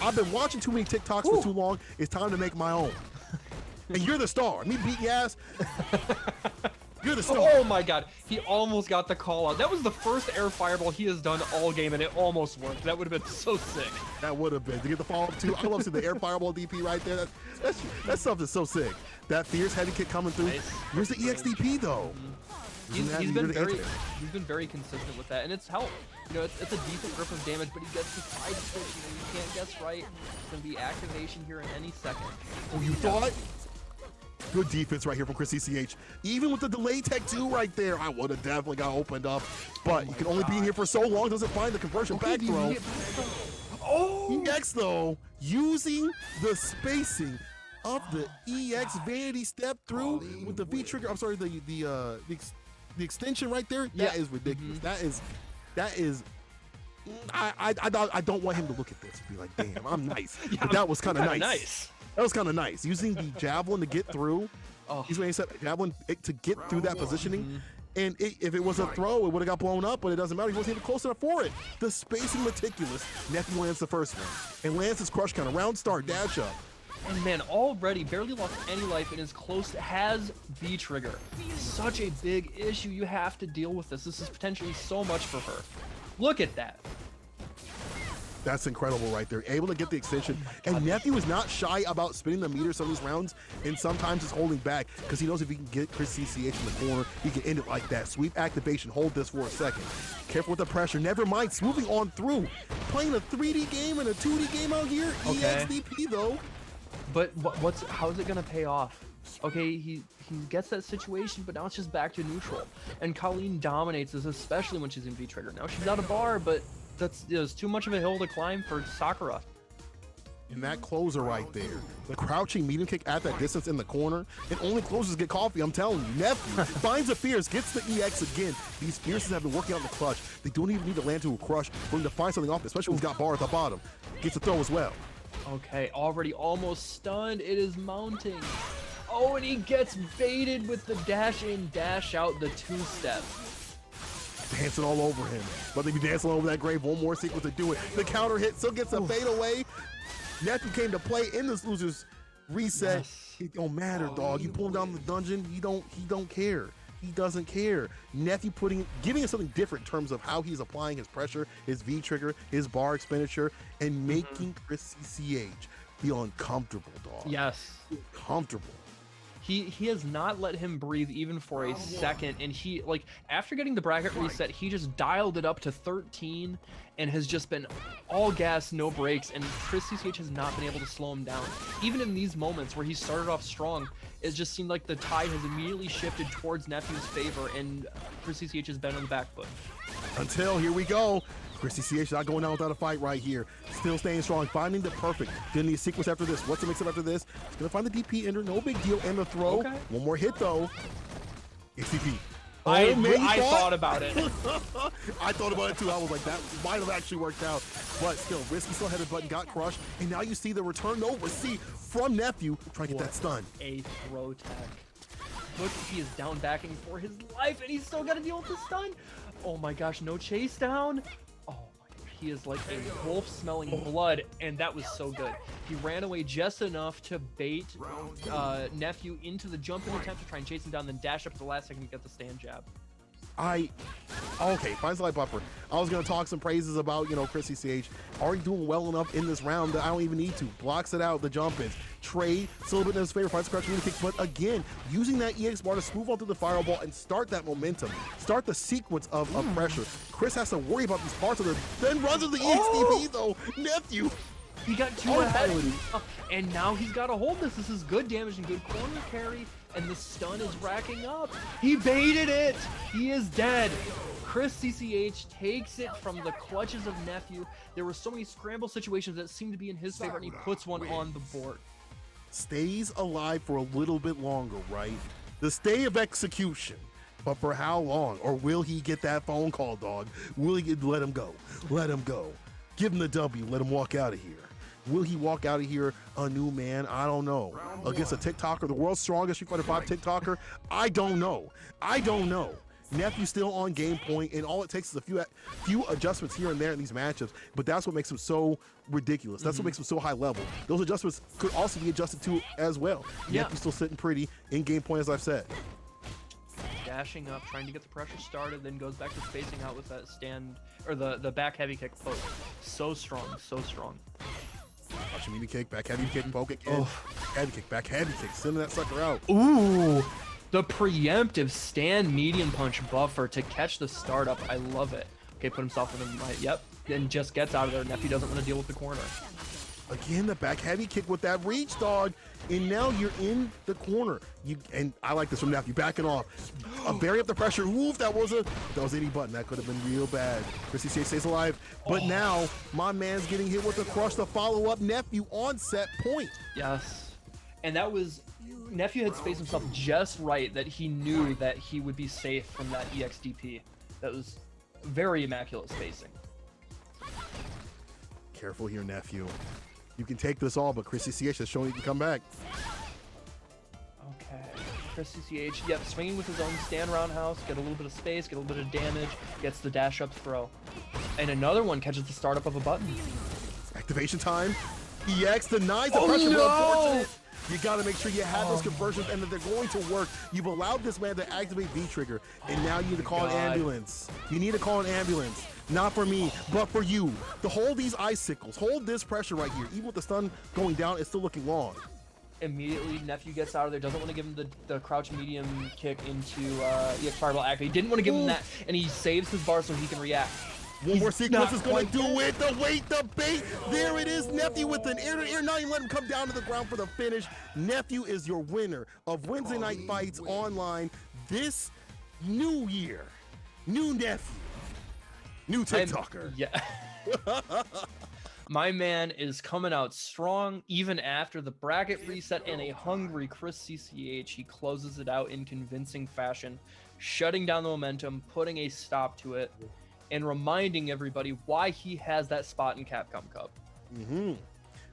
I've been watching too many TikToks for too long. It's time to make my own. And you're the star. Me beating your ass. You're the star. Oh my god, he almost got the call out. That was the first air fireball he has done all game, and it almost worked. That would have been so sick. That would have been. To get the follow-up too. I love seeing the air fireball DP right there. That stuff is so sick. That fierce heavy kick coming through. Nice. Here's the EXDP though. He's been very consistent with that, and it's helped. You know, it's a decent grip of damage, but he gets the side switch. You know, you can't guess right. It's gonna be activation here in any second. Oh, you thought? Good defense right here from Chris CCH. Even with the delay tech 2 right there, I would have definitely got opened up. But you can only be in here for so long. Doesn't find the conversion back throw. Oh! EX though, using the spacing of the EX vanity step through with the V trigger. I'm sorry, the extension right there. That is ridiculous. That is. I don't want him to look at this and be like, damn, I'm nice. But that was kind of nice. That was kind of nice. Using the javelin to get through. He's going to set javelin to get through that positioning. And if it was a throw, it would have got blown up, but it doesn't matter. He wasn't even close enough for it. The spacing meticulous. Nephew lands the first one. And lands his crush counter. Round start, dash up. And man, already barely lost any life and is close to has V-trigger. Such a big issue. You have to deal with this. This is potentially so much for her. Look at that. That's incredible right there. Able to get the extension. And Nephew is not shy about spinning the meter some of these rounds, and sometimes is holding back because he knows if he can get Chris CCH in the corner, he can end it like that. Sweep activation. Hold this for a second. Careful with the pressure. Never mind. Smoothing on through. Playing a 3D game and a 2D game out here. Okay. EXDP though. But how is it going to pay off? Okay, he gets that situation, but now it's just back to neutral. And Colleen dominates this, especially when she's in V-trigger. Now she's out of bar, but that's too much of a hill to climb for Sakura. And that closer right there, the crouching medium kick at that distance in the corner, and only closers get coffee, I'm telling you. Nephew finds a Fierce, gets the EX again. These Fierces have been working out in the clutch. They don't even need to land to a crush for him to find something off, especially when he's got bar at the bottom. Gets a throw as well. Okay, already almost stunned. It is mounting. Oh, and he gets baited with the dash in, dash out, the two-step. Dancing all over him. But they be dancing all over that grave. One more sequence to do it. The counter hit still gets a fade away. Nephew came to play in this loser's reset. Yes. It don't matter, dog. You pull him down the dungeon, he don't care. He doesn't care. Nephew giving us something different in terms of how he's applying his pressure, his V trigger, his bar expenditure, and making Chris CCH feel uncomfortable, dog. Yes. Comfortable. He has not let him breathe even for a second, and he, like, after getting the bracket reset, he just dialed it up to 13 and has just been all gas, no brakes, and Chris CCH has not been able to slow him down. Even in these moments where he started off strong, it just seemed like the tide has immediately shifted towards Nephew's favor, and Chris CCH has been on the back foot. Until, here we go. Chris CCH not going down without a fight right here. Still staying strong, finding the perfect. Didn't need a sequence after this. What's the mix-up after this? He's gonna find the DP ender, no big deal, and the throw. Okay. One more hit though. XCP. I thought about it. I thought about it too. I was like, that might have actually worked out. But still, Risky still had his button, got crushed. And now you see the return over C from Nephew. Trying to get that stun. A throw tech. Look, he is down backing for his life, and he's still got to deal with the stun. Oh my gosh, no chase down. Oh my gosh, he is like a wolf smelling blood, and that was so good. He ran away just enough to bait Nephew into the jumping attempt to try and chase him down, then dash up at the last second to get the stand jab. Okay, finds the light buffer. I was gonna talk some praises about, you know, Chris CCH already doing well enough in this round that I don't even need to. Blocks it out, the jump ins. Trade, still a bit in his favor, finds the crouch kick, but again, using that EX bar to smooth onto the fireball and start that momentum, start the sequence of pressure. Chris has to worry about these parts of it, then runs into the EXDP though. Nephew. He got two ahead, and now he's got to hold this. This is good damage and good corner carry, and the stun is racking up. He baited it. He is dead. Chris CCH takes it from the clutches of Nephew. There were so many scramble situations that seemed to be in his favor, and he puts one on the board. Stays alive for a little bit longer, right? The stay of execution. But for how long? Or will he get that phone call, dog? Will he let him go? Let him go. Give him the W. Let him walk out of here. Will he walk out of here a new man? I don't know. Against a TikToker, the world's strongest Street Fighter 5 TikToker? I don't know. I don't know. Nephew's still on game point, and all it takes is a few adjustments here and there in these matchups, but that's what makes him so ridiculous. That's what makes him so high level. Those adjustments could also be adjusted to as well. Yeah. Nephew's still sitting pretty in game point, as I've said. Dashing up, trying to get the pressure started, then goes back to spacing out with that stand, or the back heavy kick poke. So strong, so strong. Watch him kick, back heavy kick, poke again. Heavy kick, back heavy kick, sending that sucker out. Ooh, the preemptive stand medium punch buffer to catch the startup. I love it. Okay, put himself in the light. Yep, and just gets out of there. Nephew doesn't want to deal with the corner. Again, the back heavy kick with that reach, dog. And now you're in the corner. And I like this from Nephew, backing off. Bury up the pressure. Oof, that was any button. That could have been real bad. Chris CCH stays alive. But now, my man's getting hit with a crush to follow up Nephew on set point. Yes. And that was, Nephew had spaced himself just right that he knew that he would be safe from that EXDP. That was very immaculate spacing. Careful here, Nephew. You can take this all, but Chris CCH has shown he can come back. Okay, Chris CCH, yep, swinging with his own stand roundhouse, get a little bit of space, get a little bit of damage, gets the dash up throw. And another one catches the startup of a button. Activation time. EX denies the pressure. No! You got to make sure you have those conversions and that they're going to work. You've allowed this man to activate V-Trigger, and now you need to call an ambulance. You need to call an ambulance. Not for me, but for you. To hold these icicles, hold this pressure right here. Even with the stun going down, it's still looking long. Immediately, Nephew gets out of there, doesn't want to give him the crouch medium kick into EX Fireball activate. He didn't want to give him that, and he saves his bar so he can react. One more sequence is going to do it. The wait, the bait. There it is. Nephew with an ear-to-ear. Not even let him come down to the ground for the finish. Nephew is your winner of Wednesday Night Fights online this new year. New Nephew. New TikToker. Yeah. My man is coming out strong even after the bracket reset, and a hungry Chris CCH. He closes it out in convincing fashion, shutting down the momentum, putting a stop to it, and reminding everybody why he has that spot in Capcom Cup.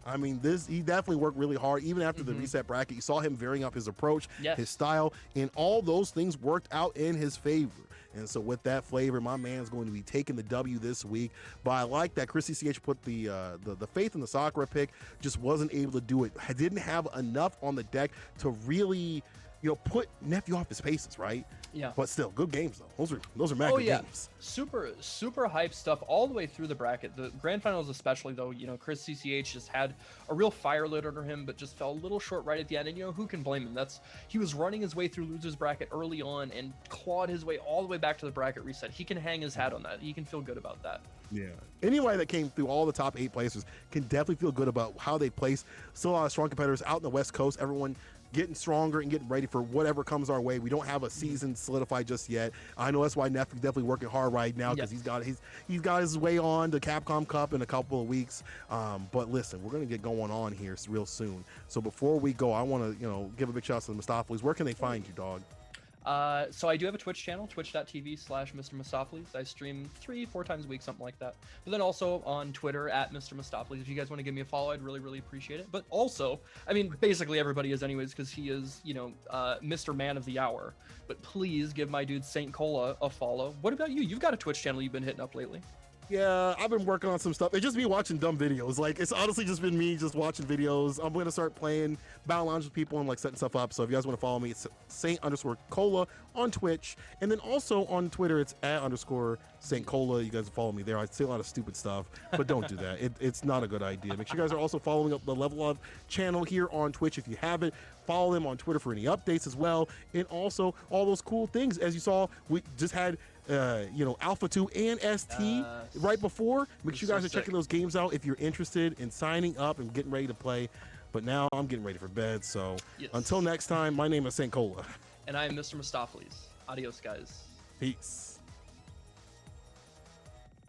I mean, he definitely worked really hard. Even after the reset bracket, you saw him varying up his approach, his style, and all those things worked out in his favor. And so with that flavor, my man's going to be taking the W this week. But I like that Chris CCH put the faith in the Sakura pick, just wasn't able to do it. Didn't have enough on the deck to really put Nephew off his paces, right? Yeah. But still, good games though. Those are mad good games. Super hype stuff all the way through the bracket. The grand finals especially though, Chris CCH just had a real fire lit under him, but just fell a little short right at the end. And who can blame him? He was running his way through losers bracket early on and clawed his way all the way back to the bracket reset. He can hang his hat on that. He can feel good about that. Yeah. Anybody that came through all the top 8 placers can definitely feel good about how they place. Still a lot of strong competitors out in the West Coast. Everyone getting stronger and getting ready for whatever comes our way. We don't have a season solidified just yet. I know that's why Nephew's definitely working hard right now because he's got his way on the Capcom Cup in a couple of weeks. But listen, we're gonna get going on here real soon. So before we go, I want to give a big shout out to the Mistopheles. Where can they find you, dog? So I do have a Twitch channel, twitch.tv/Mr. Mistopheles. I stream 3-4 times a week, something like that. But then also on Twitter at Mr. Mistopheles. If you guys want to give me a follow, I'd really appreciate it. But also, I mean, basically everybody is anyways, because he is, Mr. Man of the Hour. But please give my dude Saint Cola a follow. What about you? You've got a Twitch channel you've been hitting up lately. Yeah, I've been working on some stuff. It's just me watching dumb videos. Like, it's honestly just been me just watching videos. I'm going to start playing Battle Lounge with people and setting stuff up. So if you guys want to follow me, it's Saint_Cola on Twitch. And then also on Twitter, it's @_Saint Cola. You guys follow me there. I say a lot of stupid stuff, but don't do that. It's not a good idea. Make sure you guys are also following up the Level Up channel here on Twitch. If you haven't, follow them on Twitter for any updates as well. And also all those cool things. As you saw, we just had Alpha 2 and ST right before. Make sure you guys are checking those games out if you're interested in signing up and getting ready to play. But now I'm getting ready for bed. So until next time, my name is Saint Cola. And I am Mr. Mistopheles. Adios, guys. Peace.